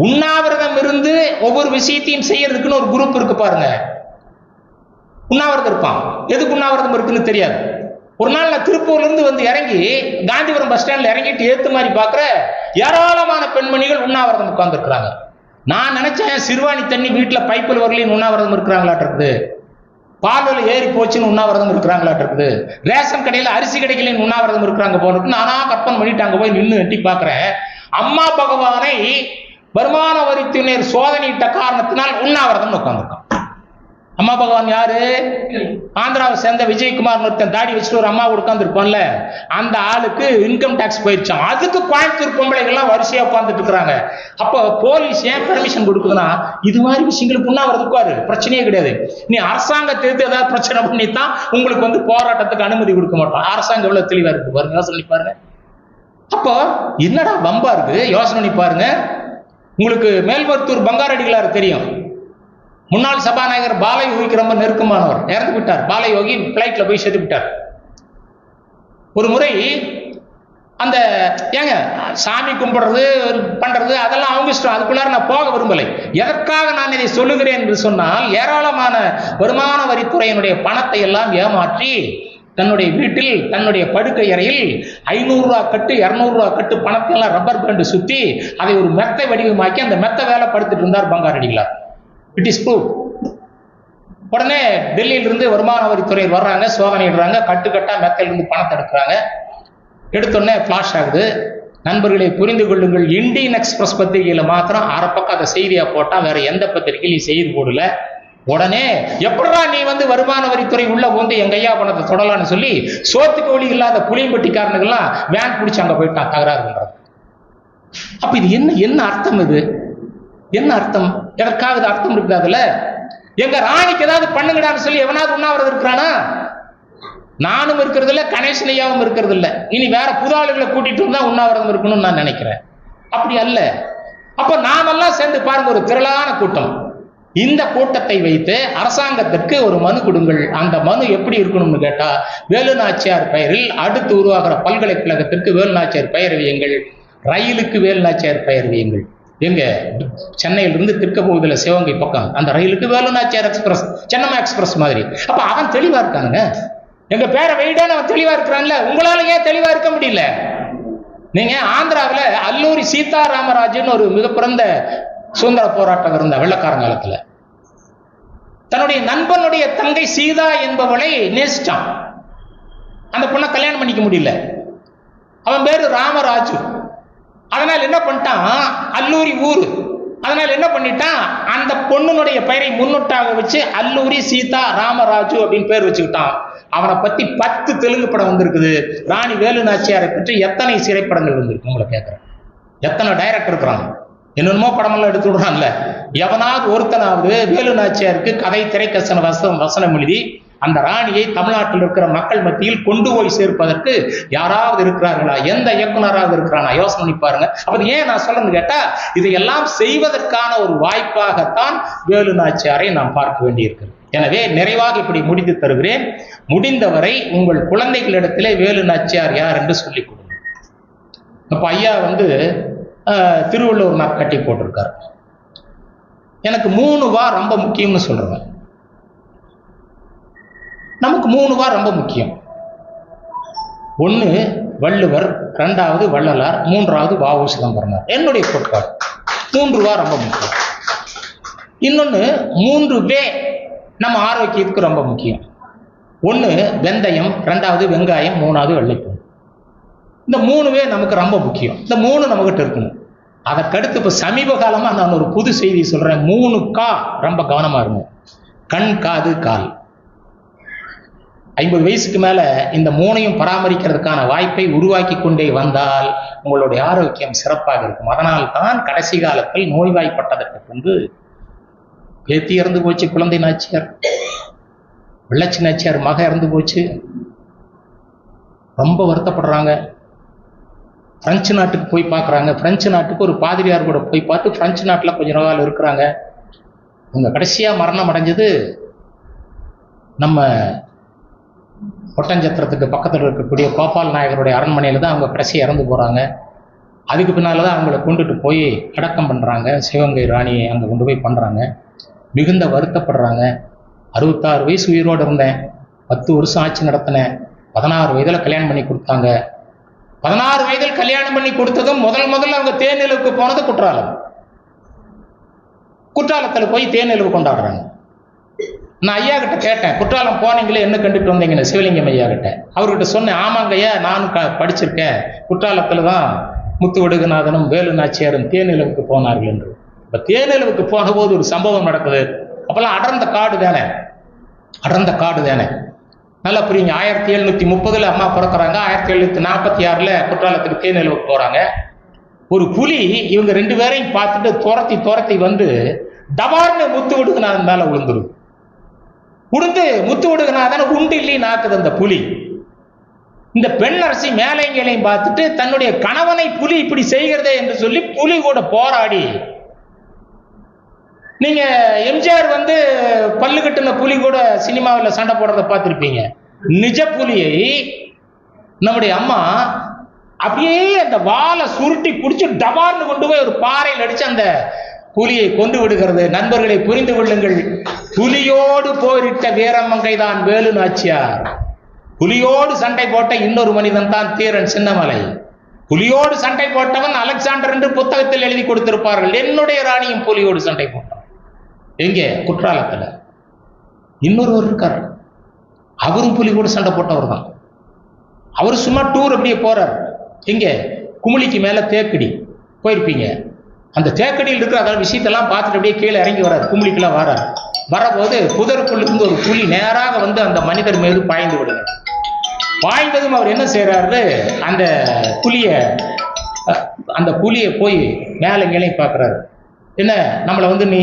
உண்ணாவிரதம் இருந்து ஒவ்வொரு விஷயத்தையும் செய்யறதுக்குன்னு ஒரு குரூப் இருக்கு பாருங்க. உண்ணாவிரதம் இருப்பான். எதுக்கு உண்ணாவிரதம் இருக்குன்னு தெரியாது. ஒரு நாள் நான் திருப்பூர்ல இருந்து இறங்கி காந்திபுரம் பஸ் ஸ்டாண்ட்ல இறங்கிட்டு ஏத்து மாதிரி பாக்குற ஏராளமான பெண்மணிகள் உண்ணாவிரதம் உட்கார்ந்து இருக்கிறாங்க. நான் நினைச்சேன் சிறுவாணி தண்ணி வீட்டுல பைப்பில் வரலையும் உண்ணாவிரதம் இருக்கிறாங்களாட்டு இருக்குது, பால்வெளி ஏறி போச்சுன்னு உண்ணாவிரதம் இருக்கிறாங்களாட்டு இருக்குது, ரேஷன் கடையில அரிசி கிடைக்கலன்னு உண்ணாவிரதம் இருக்கிறாங்க போல. நானா கற்பனை பண்ணிட்டு அங்க போய் நின்று எட்டி பாக்குறேன். அம்மா பகவானை வருமான வரித்துறையினர் சோதனையிட்ட காரணத்தினால் உண்ணாவிரதம் உட்கார்ந்துருக்கான். அம்மா பகவான் யாரு? ஆந்திராவை சேர்ந்த விஜயகுமார் ஒருத்தன் தாடி வச்சுட்டு ஒரு அம்மா உட்கார்ந்து இருப்பான்ல, அந்த ஆளுக்கு இன்கம் டாக்ஸ் போயிடுச்சான். அதுக்கு கோயம்புத்தூர் பொம்பளைகள்லாம் வரிசையா உட்கார்ந்துட்டு இருக்கிறாங்க. அப்போ போலீஸ் ஏன் பெர்மிஷன் கொடுக்குதுன்னா, இது மாதிரி விஷயங்களுக்கு உண்ணாவிரதம் பிரச்சனையே கிடையாது. நீ அரசாங்கத்தை எடுத்து ஏதாவது பிரச்சனை பண்ணித்தான் உங்களுக்கு போராட்டத்துக்கு அனுமதி கொடுக்க மாட்டோம். அரசாங்கம் எவ்வளவு தெளிவா இருக்கு பாருங்க, யோசனை பண்ணி பாருங்க. அப்போ என்னடா வம்பா இருக்கு, யோசனை பண்ணி பாருங்க. உங்களுக்கு மேல்மருத்தூர் பங்காரடிகளார் தெரியும். முன்னாள் சபாநாயகர் பாலயோகிக்கு ரொம்ப நெருக்கமானவர், இறந்து விட்டார். பாலயோகி பிளைட்ல போய் செத்து விட்டார். ஒரு முறை அந்த ஏங்க சாமி கும்பிடுறது பண்றது அதெல்லாம் அவங்க இஷ்டம், அதுக்குள்ளார நான் போக விரும்பலை. எதற்காக நான் இதை சொல்லுகிறேன் என்று சொன்னால், ஏராளமான வருமான வரித்துறையினுடைய பணத்தை எல்லாம் ஏமாற்றி தன்னுடைய வீட்டில் தன்னுடைய படுக்கை அறையில் 500 ரூபா கட்டு 200 ரூபா கட்டு பணத்தை எல்லாம் ரப்பர் பேண்ட் சுத்தி அதை ஒரு மெத்தை வடிவமாக்கி அந்த மெத்த வேலை படுத்துட்டு இருந்தார் பங்காரடிகளார். It is prove. உடனே டெல்லியிலிருந்து வருமான வரித்துறை வர்றாங்க, சோதனையிடுறாங்க, கட்டுக்கட்டா மெத்தையிலிருந்து பணத்தை எடுக்கிறாங்க. எடுத்தோடனே ஃபிளாஷ் ஆகுது. நண்பர்களை புரிந்து கொள்ளுங்கள், இந்தியன் எக்ஸ்பிரஸ் பத்திரிகையில மாத்திரம் அரை பக்கம் அதை செய்தியா போட்டா, வேற எந்த பத்திரிகையிலும் செய்தி போடல. உடனே எப்படா நீ வருமான வரித்துறை உள்ள எங்க ஐயா பணத்தை தொடலான்னு சொல்லி சோத்துக்கு வழி இல்லாத புளியம்பட்டிக்காரனுக்கெல்லாம் வேன் பிடிச்சி அங்க போயிட்டான் தகராறு பண்றது. அப்ப இது என்ன அர்த்தம்? இது என்ன அர்த்தம்? எதற்காக இது அர்த்தம் இருக்குது? அதுல எங்க ராணிக்கு ஏதாவது பண்ணுங்கடான்னு சொல்லி எவனாவது உண்ணாவிரதம் இருக்கிறானா? நானும் இருக்கிறது இல்ல, கணேசன் ஐயாவும் இருக்கிறது இல்ல. இனி வேற புது ஆளுகளை கூட்டிட்டு இருந்தா உண்ணாவிரதம் இருக்கணும்னு நான் நினைக்கிறேன். அப்படி அல்ல. அப்ப நாமெல்லாம் சேர்ந்து பாருங்க, ஒரு திரளான கூட்டம். இந்த கூட்டத்தை வைத்து அரசாங்கத்திற்கு ஒரு மனு கொடுங்கள். அந்த மனு எப்படி இருக்கணும்னு கேட்டா, வேலு நாச்சியார் பெயரில் அடுத்து உருவாகிற பல்கலைக்கழகத்திற்கு வேலு நாச்சியார் பெயர் வையுங்கள், ரயிலுக்கு வேலு நாச்சியார் பெயர் வையுங்கள். எங்க சென்னையிலிருந்து திருக்கபோதில் சிவகங்கை பக்கம் அந்த ரயிலுக்கு வேலு நாச்சியார் எக்ஸ்பிரஸ், சென்னம்மா எக்ஸ்பிரஸ் மாதிரி. அப்ப அவன் தெளிவா இருக்கானுங்க. எங்க பேரை வைடான்னு அவன் தெளிவா இருக்கிறான்ல, உங்களால ஏன் தெளிவா இருக்க முடியல? நீங்க ஆந்திராவில் அல்லூரி சீதாராமராஜன் ஒரு மிக பிறந்த சுதந்திர போராட்டம் இருந்த வெள்ளக்காரங்காலத்துல தன்னுடைய நண்பனுடைய தங்கை சீதா என்பவளை நேசிச்சான். அந்த பொண்ணை கல்யாணம் பண்ணிக்க முடியல. அவன் பேரு ராமராஜு. அதனால என்ன பண்ணிட்டான், அல்லூரி ஊரு, அதனால என்ன பண்ணிட்டான், அந்த பொண்ணுடைய பெயரை முன்னொட்டாக வச்சு அல்லூரி சீதா ராமராஜு அப்படின்னு பேர் வச்சுக்கிட்டான். அவனை பத்தி 10 தெலுங்கு படம் வந்திருக்குது. ராணி வேலு நாச்சியாரை பற்றி எத்தனை திரைப்படங்கள் வந்திருக்கு உங்களை கேட்கிறேன். எத்தனை டைரக்டர் இருக்கிறாங்க, என்னென்னமோ படமெல்லாம் எடுத்து விடுறான்ல. எவனாவது ஒருத்தனாவது வேலு நாச்சியாருக்கு கதை திரைக்கசன வசனம் எழுதி அந்த ராணியை தமிழ்நாட்டில் இருக்கிற மக்கள் மத்தியில் கொண்டு போய் சேர்ப்பதற்கு யாராவது இருக்கிறார்களா? எந்த இயக்குனராவது இருக்கிறானா? யோசனை பண்ணி பாருங்க. அப்ப ஏன் நான் சொல்றேன்னு கேட்டா, இதையெல்லாம் செய்வதற்கான ஒரு வாய்ப்பாகத்தான் வேலு நாச்சியாரை நாம் பார்க்க வேண்டியிருக்கிறது. எனவே நிறைவாக இப்படி முடித்து தருகிறேன். முடிந்தவரை உங்கள் குழந்தைகளிடத்திலே வேலு நாச்சியார் யார் என்று சொல்லிக் கொடுங்க. இப்ப ஐயா திருவள்ளுவர் மேப் கட்டி போட்டிருக்காரு. எனக்கு 3 வா ரொம்ப முக்கியம்னு சொல்றேன். நமக்கு 3 வா ரொம்ப முக்கியம். 1 வள்ளுவர், 2வது வள்ளலார், 3வது வ.உ. சிதம்பரனார். என்னுடைய கோட்பாடு 3 வா ரொம்ப முக்கியம். இன்னொன்னு 3 வே நம்ம ஆரோக்கியத்துக்கு ரொம்ப முக்கியம். 1 வெந்தயம், 2வது வெங்காயம், 3வது வெள்ளைப்பூண்டு. இந்த 3 வே நமக்கு ரொம்ப முக்கியம். இந்த 3 நம்மகிட்ட இருக்கணும். அதற்கடுத்து இப்ப சமீப காலமா நான் ஒரு புது செய்தி சொல்றேன். 3 கா ரொம்ப கவனமா இருக்கும். கண், காது, கால். 50 வயசுக்கு மேல இந்த 3ஐயும் பராமரிக்கிறதுக்கான வாய்ப்பை உருவாக்கி கொண்டே வந்தால் உங்களுடைய ஆரோக்கியம் சிறப்பாக இருக்கும். அதனால்தான் கடைசி காலத்தில் நோய்வாய்ப்பட்டதற்கு பேத்தி இறந்து போச்சு, குழந்தை நாச்சியார், வெள்ளச்சி நாச்சியார் மக இறந்து போச்சு, ரொம்ப வருத்தப்படுறாங்க. பிரெஞ்சு நாட்டுக்கு போய் பார்க்குறாங்க. பிரெஞ்சு நாட்டுக்கு ஒரு பாதிரியார் கூட போய் பார்த்து பிரெஞ்சு நாட்டில் கொஞ்ச நாள் இருக்கிறாங்க. இவங்க கடைசியாக மரணம் அடைஞ்சது நம்ம ஒட்டஞ்சத்திரத்துக்கு பக்கத்தில் இருக்கக்கூடிய கோபால் நாயகருடைய அரண்மனையில் தான் அவங்க கடைசி இறந்து போகிறாங்க. அதுக்கு பின்னால் தான் அவங்கள கொண்டுட்டு போய் அடக்கம் பண்ணுறாங்க. சிவகங்கை ராணியை அங்கே கொண்டு போய் பண்ணுறாங்க. மிகுந்த வருத்தப்படுறாங்க. 66 வயசு உயிரோடு இருந்தேன், 10 வருஷம் ஆட்சி நடத்தினேன், 16 வயதில் கல்யாணம் பண்ணி கொடுத்தாங்க. 16 வயதில் கல்யாணம் பண்ணி கொடுத்ததும் முதல்ல அவங்க தேனிலவுக்கு போனது குற்றாலம். குற்றாலத்தில் போய் தேனிலவு கொண்டாடுறாங்க. நான் ஐயா கிட்ட கேட்டேன், குற்றாலம் போனீங்களே, என்ன கண்டுட்டு வந்தீங்கன்னு சிவலிங்கம் ஐயா கிட்ட. அவர்கிட்ட சொன்னேன், ஆமாங்க ஐயா, நானும் படிச்சிருக்கேன், குற்றாலத்தில் தான் முத்து வடுகநாதனும் வேலு நாச்சியாரும் தேனிலவுக்கு போனார்கள் என்று. இப்போ தேனிலவுக்கு போன போது ஒரு சம்பவம் நடக்குது. அப்பெல்லாம் அடர்ந்த காடு தானே, நல்லா புரியுங்க. 1730 அம்மா பிறக்கிறாங்க. 1746 குற்றாலத்துக்கு தேனிலவுக்கு போறாங்க. ஒரு புலி இவங்க 2 பேரையும் பார்த்துட்டு துரத்தி வந்து டபார்னு முத்து வடுகநாதன் மேல விழுந்து முத்து வடுகநாதன் உண்டு இல்லி நாக்குது அந்த புலி. இந்த பெண் அரசி மேலைங்களையும் பார்த்துட்டு தன்னுடைய கணவனை புலி இப்படி செய்கிறதே என்று சொல்லி புலி கூட போராடி, நீங்க எம்ஜிஆர் பல்லு கட்டுன புலி கூட சினிமாவில் சண்டை போடுறத பார்த்திருப்பீங்க. நிஜ புலியை நம்முடைய அம்மா அப்படியே அந்த வாழை சுருட்டி குடிச்சு டபார்னு கொண்டு போய் ஒரு பாறையில் அடிச்சு அந்த புலியை கொண்டு விடுகிறது. நண்பர்களை புரிந்து கொள்ளுங்கள், புலியோடு போரிட்ட வீரமங்கைதான் வேலு நாச்சியார். புலியோடு சண்டை போட்ட இன்னொரு மனிதன் தான் தீரன் சின்னமலை. புலியோடு சண்டை போட்டவன் அலெக்சாண்டர் என்று புத்தகத்தில் எழுதி கொடுத்திருப்பார்கள். என்னுடைய ராணியும் புலியோடு சண்டை போட்டான். எங்கே? குற்றாலத்துல. இன்னொருவர் இருக்கார், அவரும் புலி கூட சண்டை போட்டவர் தான். அவர் சும்மா டூர் அப்படியே போறார். எங்கே? குமுளிக்கு மேல தேக்கடி போயிருப்பீங்க. அந்த தேக்கடியில் இருக்கிற அதாவது விஷயத்தெல்லாம் பார்த்துட்டு அப்படியே கீழே இறங்கி வர்றார். குமுளிக்கெல்லாம் வர்றார். வரபோது புதருக்குள்ளிருந்து ஒரு புலி நேராக அந்த மனிதர் மீது பாய்ந்து விடுங்க. பாய்ந்ததும் அவர் என்ன செய்யறாரு, அந்த புலியை போய் மேலே கீழே பார்க்குறாரு. என்ன, நம்மளை நீ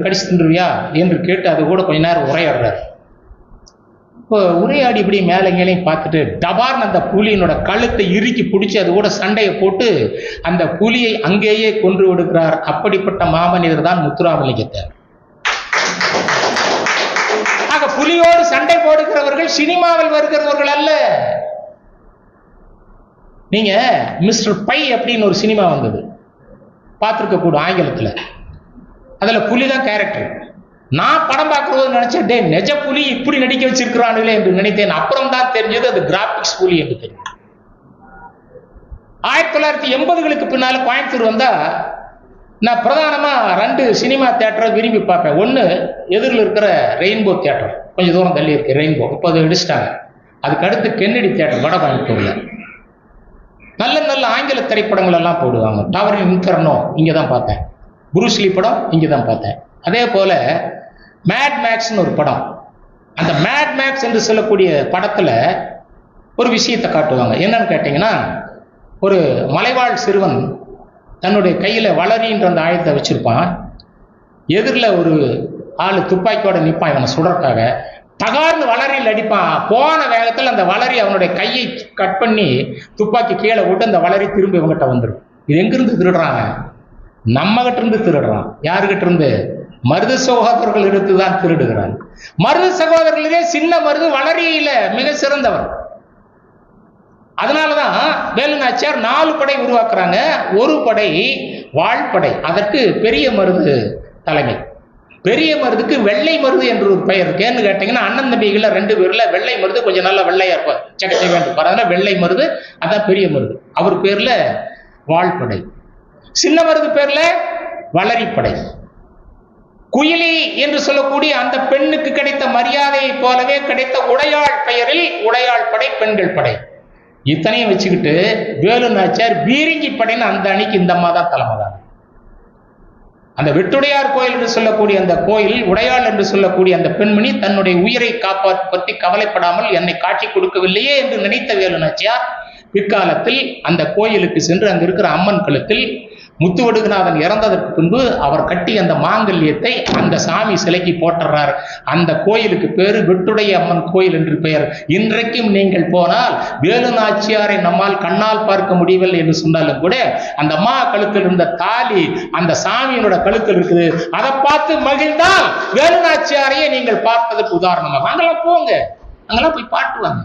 கடிச்சு தின்றுவியா என்று கேட்டு அது கூட கொஞ்ச நேரம் உரையாடுறாரு. இப்போ உரையாடி இப்படி மேலே மேலேயும் பார்த்துட்டு டபார்னு அந்த புலியினோட கழுத்தை இறுக்கி பிடிச்சி அது கூட சண்டையை போட்டு அந்த புலியை அங்கேயே கொன்று விடுகிறார். அப்படிப்பட்ட மாமனிதர் தான் முத்துராமலிங்கத்தேவர். ஆக புலியோடு சண்டை போடுகிறவர்கள் சினிமாவில் வருகிறவர்கள் அல்ல. நீங்க மிஸ்டர் பை அப்படின்னு ஒரு சினிமா வந்தது, பார்த்துருக்க கூட ஆங்கிலத்தில். அதுல புலி தான் கேரக்டர். நான் படம் பார்க்கும்போது நினைச்சேன், டே நெஜ புலி இப்படி நடிக்க வச்சிருக்கிறானுங்களே என்று நினைத்தேன். அப்புறம் தான் தெரிஞ்சது அது கிராபிக்ஸ் புலி என்று தெரியும். 1980களுக்கு பின்னால கோயம்புத்தூர் வந்தா நான் பிரதானமா 2 சினிமா தியேட்டரை விரும்பி பார்ப்பேன். ஒன்று எதிரில் இருக்கிற ரெயின்போ தியேட்டர், கொஞ்சம் தூரம் தள்ளி இருக்கு ரெயின்போ, இப்போ அதை இடிச்சிட்டாங்க. அதுக்கு அடுத்து கென்னடி தியேட்டர் வட கோயம்புத்தூர்ல நல்ல நல்ல ஆங்கில திரைப்படங்கள் எல்லாம் போடுவாங்க. டவரின் இன்ஃபெர்னோ இங்கே தான் பார்த்தேன், புரூஸ்லி படம் இங்கே தான் பார்த்தேன். அதே போல மேட் மேக்ஸ்னு ஒரு படம். அந்த மேட் மேக்ஸ் என்று சொல்லக்கூடிய படத்துல ஒரு விஷயத்தை காட்டுவாங்க. என்னன்னு கேட்டீங்கன்னா, ஒரு மலைவாழ் சிறுவன் தன்னுடைய கையில வளரின்ற அந்த ஆயுதத்தை வச்சிருப்பான். எதிரில் ஒரு ஆளு துப்பாக்கியோட நிற்பான் இவனை சுடறக்காக. தகார்னு வளரியில் அடிப்பான். போன வேகத்தில் அந்த வளரி அவனுடைய கையை கட் பண்ணி துப்பாக்கி கீழே விட்டு அந்த வளரி திரும்பி இவங்கிட்ட வந்துடும். இது எங்கிருந்து திருடுறாங்க? நம்ம கிட்ட இருந்து திருடுறான். யாருகிட்ட இருந்து? மருது சகோதரர்கள் எடுத்துதான் திருடுகிறான். மருது சகோதரர்களே சின்ன மருது வளரியில மிக சிறந்தவர். அதனாலதான் வேலு நாச்சியார் 4 படை உருவாக்குறாங்க. ஒரு படை வாழ்படை, அதற்கு பெரிய மருது தலைமை. பெரிய மருதுக்கு வெள்ளை மருது என்று ஒரு பெயர் இருக்கு. ஏன்னு கேட்டீங்கன்னா, அண்ணன் தம்பிகள 2 பேர்ல வெள்ளை மருது கொஞ்சம் நல்லா வெள்ளையா இருப்பார், சக்கச்சை வேண்டும். அதனால வெள்ளை மருது, அதான் பெரிய மருது. அவர் பேர்ல வாழ்படை. சின்ன மருது பேர்ல வளரிப்படை. குயிலி என்று சொல்லக்கூடிய அந்த பெண்ணுக்கு கிடைத்த மரியாதையை போலவே கிடைத்த உடையாள் பெயரில் உடையாள் படை, பெண்கள் படை. இத்தனையும் வச்சுக்கிட்டு வேலு நாச்சியார் பீரிங்கி படைன்னு அந்த அணிக்கு இந்த அம்மா தான் தலைமை தான். அந்த வெட்டுடையார் கோயில் என்று சொல்லக்கூடிய அந்த கோயில், உடையாள் என்று சொல்லக்கூடிய அந்த பெண்மணி தன்னுடைய உயிரை காப்பாற்ற பற்றி கவலைப்படாமல் என்னை காட்சி கொடுக்கவில்லையே என்று நினைத்த வேலு நாச்சியார் பிற்காலத்தில் அந்த கோயிலுக்கு சென்று அங்கு இருக்கிற அம்மன் கழுத்தில் முத்துவடுகநாதன் இறந்ததற்கு பின்பு அவர் கட்டி அந்த மாங்கல்யத்தை அந்த சாமி சிலைக்கு போட்டுறார். அந்த கோயிலுக்கு பேரு வெட்டுடைய அம்மன் கோயில் என்று பெயர். இன்றைக்கும் நீங்கள் போனால் வேலு நாச்சியாரை நம்மால் கண்ணால் பார்க்க முடியவில்லை என்று சொன்னாலும் கூட அந்த அம்மா கழுத்தில் இருந்த தாலி அந்த சாமியினோட கழுத்தில் இருக்குது. அதை பார்த்து மகிழ்ந்தால் வேலு நாச்சியாரையே நீங்கள் பார்த்ததற்கு உதாரணமாக. அங்கெல்லாம் போங்க, அங்கெல்லாம் போய் பாட்டுவாங்க.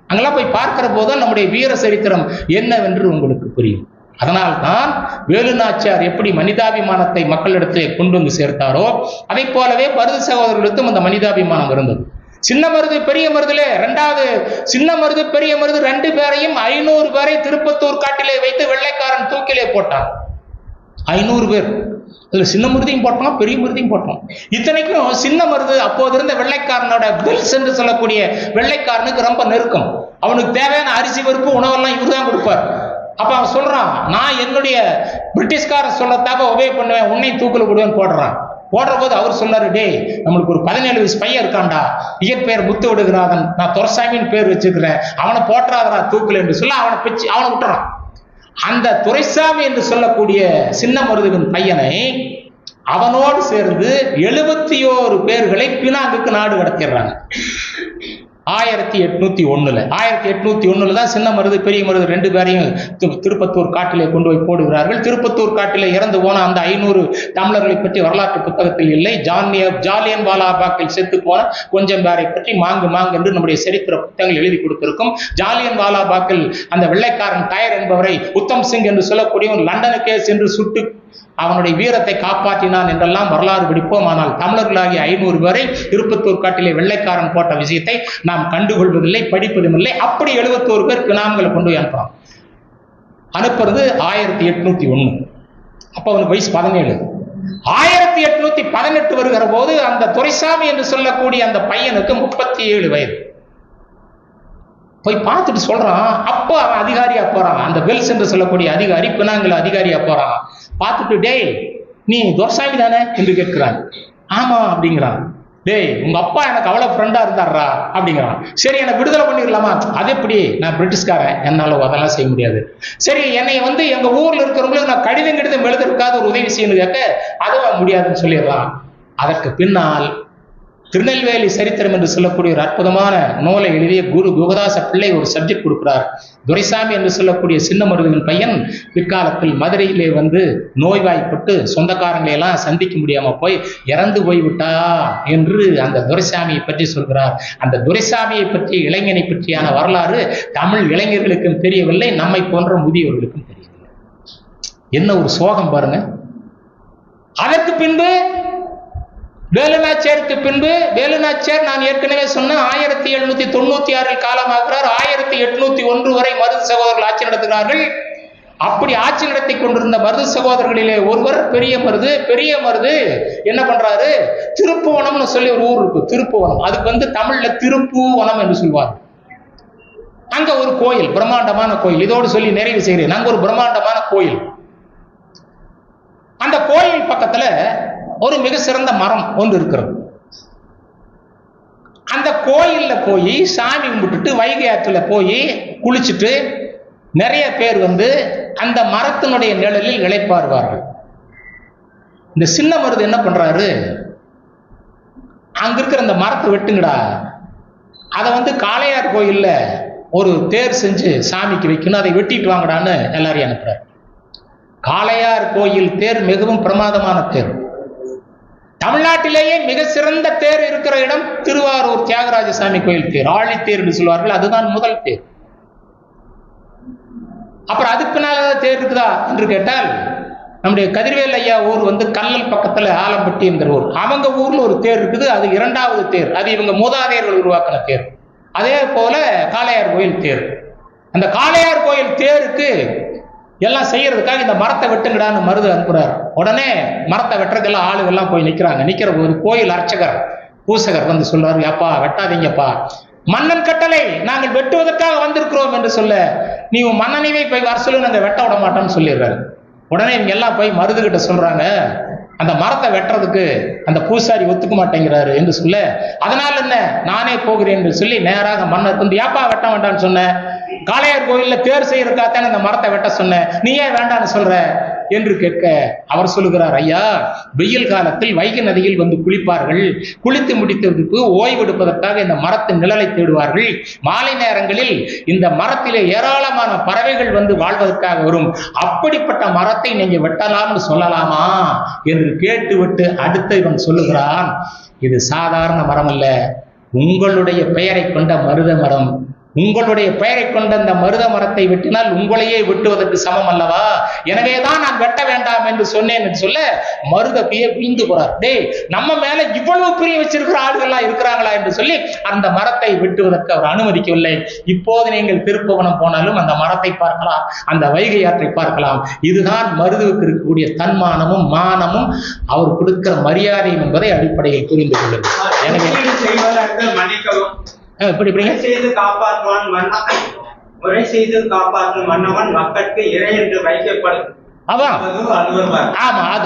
அங்கெல்லாம் போய் பார்க்கிற போது நம்முடைய வீர சரித்திரம் என்னவென்று உங்களுக்கு புரியும். அதனால்தான் வேலு நாச்சியார் எப்படி மனிதாபிமானத்தை மக்களிடத்தை கொண்டு வந்து சேர்த்தாரோ அதை போலவே மருது சகோதரர்களுக்கும் அந்த மனிதாபிமானம் இருந்தது. சின்ன மருது பெரிய மருதுல 2வது சின்ன மருது பெரிய மருது 2 பேரையும் 500 பேரை திருப்பத்தூர் காட்டிலே வைத்து வெள்ளைக்காரன் தூக்கிலே போட்டான். 500 பேர். அதுல சின்ன மருதையும் போட்டோம், பெரிய மருதையும் போட்டோம். இத்தனைக்கும் சின்ன மருது அப்போது இருந்த வெள்ளைக்காரனோட பில்ஸ் என்று சொல்லக்கூடிய வெள்ளைக்காரனுக்கு ரொம்ப நெருக்கம். அவனுக்கு தேவையான அரிசி பருப்பு உணவெல்லாம் இவர் தான் கொடுப்பார். அப்ப அவன் சொல்றான், நான் என்னுடைய பிரிட்டிஷ்காரன் சொல்லத்தாக ஒபே பண்ணுவேன், உன்னை தூக்கில் விடுவேன் போடுறான். போடுற போது அவர் சொன்னாரு, டே நம்மளுக்கு ஒரு 17 வயசு பையன் இருக்கான்டா, இயற்பெயர் முத்துவடுகநாதன், நான் துரைசாமின்னு பேர் வச்சுக்கிறேன், அவனை போட்டுறாதரா தூக்கில் என்று சொல்ல அவனை பிச்சு அவனை விட்டுறான். அந்த துரைசாமி என்று சொல்லக்கூடிய சின்ன மருதுவின் பையனை அவனோடு சேர்ந்து 71 பேர்களை பினாங்குக்கு நாடு கடத்திடுறாங்க. 1801 தான் சின்ன மருது பெரிய மருது 2 பேரையும் திருப்பத்தூர் காட்டிலே கொண்டு போய் போடுகிறார்கள். திருப்பத்தூர் காட்டிலே இறந்து போன அந்த 500 தமிழர்களை பற்றி வரலாற்று புத்தகத்தில் இல்லை. ஜாலியன் வாலாபாக்கில் செத்து போன கொஞ்சம் பேரை பற்றி மாங்கு என்று நம்முடைய சரித்திர புத்தகங்கள் எழுதி கொடுத்திருக்கும். ஜாலியன் வாலாபாக்கில் அந்த வெள்ளைக்காரன் டயர் என்பவரை உத்தம் சிங் என்று சொல்லக்கூடியவன் லண்டனுக்கே சென்று சுட்டு அவனுடைய வீரத்தை காப்பாற்றினான் என்றெல்லாம் வரலாறு படிப்போம். ஆனால் தமிழர்களாகிய 500 பேரை திருப்பத்தூர் காட்டிலே வெள்ளைக்காரன் போட்ட விஷயத்தை நாம் கண்டுகொள்வதில்லை, படிப்பதும் இல்லை. அப்படி 71 பேர் பினாம்களை கொண்டு போய் அனுப்புறோம். அனுப்புறது 1801. அப்ப அவனுக்கு வயசு 17. 1818 வருகிற போது அந்த துரைசாமி என்று சொல்லக்கூடிய அந்த பையனுக்கு 37 வயது. போய் பார்த்துட்டு சொல்றான். அப்போ அவன் அதிகாரியா போறான். அந்த பெல்ஸ் என்று சொல்லக்கூடிய அதிகாரி பினாங்கில அதிகாரியா போறான். பார்த்துட்டு, டேய் நீ துரைசாமி தானே என்று கேட்கிறான். ஆமா அப்படிங்கிறான். டேய் உங்க அப்பா எனக்கு அவ்வளவு ஃப்ரெண்டா இருந்தாரா அப்படிங்கிறான். சரி எனக்கு விடுதலை பண்ணிடலாமா? அது எப்படி? நான் பிரிட்டிஷ்காரன், என்னால அதெல்லாம் செய்ய முடியாது. சரி என்னை எங்க ஊர்ல இருக்கிறவங்களுக்கு நான் கடிதம் எழுதிருக்காத ஒரு உதவி செய்யணும் கேட்க, அதுவும் முடியாதுன்னு சொல்லிடலாம். அதற்கு பின்னால் திருநெல்வேலி சரித்திரம் என்று சொல்லக்கூடிய ஒரு அற்புதமான நூலை எழுதிய குரு குகதாச பிள்ளை ஒரு சப்ஜெக்ட் கொடுக்கிறார். துரைசாமி என்று சொல்லக்கூடிய சின்ன மருதுவின் பையன் பிற்காலத்தில் மதுரையிலே வந்து நோய்வாய்ப்பட்டு சொந்தக்காரங்களை எல்லாம் சந்திக்க முடியாம போய் இறந்து போய்விட்டா என்று அந்த துரைசாமியை பற்றி சொல்கிறார். அந்த துரைசாமியை பற்றிய இளைஞனை பற்றியான வரலாறு தமிழ் இளைஞர்களுக்கும் தெரியவில்லை, நம்மை போன்ற முதியவர்களுக்கும் தெரியவில்லை. என்ன ஒரு சோகம் பாருங்க. அதற்கு பின்பு வேலுநாச்சியாருக்கு பின்பு, வேலுநாச்சியார் நான் ஏற்கனவே சொன்ன 1796 காலமாகிறார். 1801 வரை மருது சகோதரர்கள் ஆட்சி நடத்துகிறார்கள். அப்படி ஆட்சி நடத்தி கொண்டிருந்த மருது சகோதரர்களிலே ஒருவர் பெரிய மருது என்ன பண்றாரு, திருப்புவனம்னு சொல்லி ஒரு ஊர் இருக்கு, திருப்புவனம். அதுக்கு வந்து தமிழ்ல திருப்புவனம் என்று சொல்வார். அங்க ஒரு கோயில், பிரம்மாண்டமான கோயில். இதோடு சொல்லி நிறைவு செய்கிறேன். அங்க ஒரு பிரம்மாண்டமான கோயில். அந்த கோயில் பக்கத்துல ஒரு மிக சிறந்த மரம் ஒன்று இருக்கிறது. அந்த கோயில்ல போய் சாமி கும்பிட்டுட்டு வைகை ஆற்றுல போய் குளிச்சுட்டு நிறைய பேர் வந்து அந்த மரத்தினுடைய நிழலில் இளைப்பாறுவார்கள். இந்த சின்ன மருது என்ன பண்றாரு, அங்க இருக்கிற அந்த மரத்தை வெட்டுங்கடா, அதை வந்து காளையார் கோயில்ல ஒரு தேர் செஞ்சு சாமிக்கு வைக்கணும், அதை வெட்டிட்டு வாங்கடான்னு எல்லாரையும் அனுப்புறாரு. காளையார் கோயில் தேர் மிகவும் பிரமாதமான தேர். தமிழ்நாட்டிலேயே மிக சிறந்த தேர் இருக்கிற இடம் திருவாரூர் தியாகராஜ சாமி கோயில் தேர், ஆழித்தேர் என்று சொல்வார்கள். அதுதான் முதல் தேர். அப்புறம் அதுக்கு பின்னால்தான் தேர் இருக்குதா என்று கேட்டால், நம்முடைய கதிர்வேல் ஐயா ஊர் வந்து கல்லல் பக்கத்துல ஆலம்பட்டி என்கிற ஊர், அவங்க ஊர்ல ஒரு தேர் இருக்குது. அது இரண்டாவது தேர். அது இவங்க மூதாதையர்கள் உருவாக்கின தேர். அதே போல காளையார் கோயில் தேர். அந்த காளையார் கோயில் தேருக்கு எல்லாம் செய்யறதுக்காக இந்த மரத்தை வெட்டுங்கடான்னு மருது அனுப்புறாரு. உடனே மரத்தை வெட்டுறதுக்கெல்லாம் ஆளுகள்லாம் போய் நிக்கிறாங்க. நிக்கிற ஒரு கோயில் அர்ச்சகர் பூசகர் வந்து சொல்றாரு, அப்பா வெட்டாதீங்கப்பா, மன்னன் கட்டளை, நாங்கள் வெட்டுவதற்காக வந்திருக்கிறோம் என்று சொல்ல, நீ மன்னனைவே போய் வர சொல்லி நாங்கள் வெட்ட விட மாட்டோம்னு சொல்லிடுறாரு. உடனே இவங்க எல்லாம் போய் மருது கிட்ட சொல்றாங்க, அந்த மரத்தை வெட்டுறதுக்கு அந்த பூசாரி ஒத்துக்க மாட்டேங்கிறாரு என்று சொல்ல, அதனால என்ன நானே போகிறேன் என்று சொல்லி நேராக மன்னர் வந்து, ஏப்பா வெட்ட வேண்டாம்னு சொன்ன, காளையார் கோயில்ல தேர் செய்யறதுக்காகத்தானே இந்த மரத்தை வெட்ட சொன்ன, நீ ஏன் வேண்டான்னு சொல்ற என்று கேட்க அவர் சொல்லுகிறார், ஐயா, வெயில் காலத்தில் வைகை நதியில் வந்து குளிப்பார்கள், குளித்து முடித்ததற்கு ஓய்வெடுப்பதற்காக இந்த மரத்தின் நிழலை தேடுவார்கள். மாலை நேரங்களில் இந்த மரத்திலே ஏராளமான பறவைகள் வந்து வாழ்வதற்காக வரும். அப்படிப்பட்ட மரத்தை நீங்க வெட்டலாம்னு சொல்லலாமா என்று கேட்டுவிட்டு அடுத்து இவன் சொல்லுகிறான், இது சாதாரண மரம் அல்ல, உங்களுடைய பெயரை கொண்ட மருத மரம். உங்களுடைய பெயரை கொண்ட அந்த மருத மரத்தை வெட்டினால் உங்களையே வெட்டுவதற்கு சமம் அல்லவா, எனவேதான் நான் வெட்ட வேண்டாம் என்று சொன்னேன் என்று சொல்ல மருத பிரிந்து போறார். டே, நம்ம மேல இவ்வளவு பிரிய வச்சிருக்கிற ஆளுகள்லாம் இருக்கிறாங்களா என்று சொல்லி அந்த மரத்தை வெட்டுவதற்கு அவர் அனுமதிக்கவில்லை. இப்போது நீங்கள் திருப்புவனம் போனாலும் அந்த மரத்தை பார்க்கலாம், அந்த வைகை ஆற்றை பார்க்கலாம். இதுதான் மருதுவுக்கு இருக்கக்கூடிய தன்மானமும் மானமும் அவர் கொடுக்கிற மரியாதையும் என்பதை அடிப்படையில் புரிந்து கொள்ளுங்கள். எனவே முறை செய்து காப்பாற்றும் மன்னவன் மக்களுக்கு இறை என்று வைக்கப்படும்.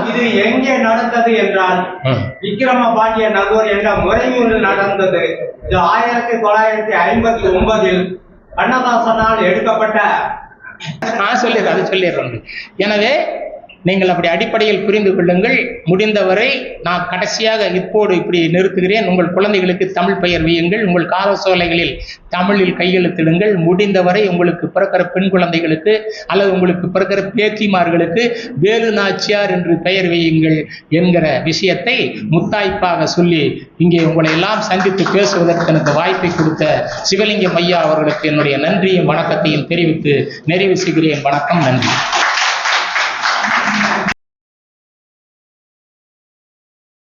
இது எங்கே நடந்தது என்றால் விக்கிரமபாண்டிய நகர் என்ற முறையூரில் நடந்தது. இது 1959 கண்ணதாசனால் எடுக்கப்பட்ட. சொல்லிடுறேன். எனவே நீங்கள் அப்படி அடிப்படையில் புரிந்து கொள்ளுங்கள். முடிந்தவரை நான் கடைசியாக இப்போது இப்படி நிறுத்துகிறேன். உங்கள் குழந்தைகளுக்கு தமிழ் பெயர் வையுங்கள். உங்கள் காலசோலைகளில் தமிழில் கையெழுத்திடுங்கள். முடிந்தவரை உங்களுக்கு பிறக்கிற பெண் குழந்தைகளுக்கு அல்லது உங்களுக்கு பிறக்கிற பேத்திமார்களுக்கு வேலு நாச்சியார் என்று பெயர் வையுங்கள் என்கிற விஷயத்தை முத்தாய்ப்பாக சொல்லி இங்கே உங்களை எல்லாம் சந்தித்து பேசுவதற்கு எனக்கு வாய்ப்பை கொடுத்த சிவலிங்கம் ஐயா அவர்களுக்கு என்னுடைய நன்றியும் வணக்கத்தையும் தெரிவித்து நிறைவு செய்கிறேன். வணக்கம், நன்றி.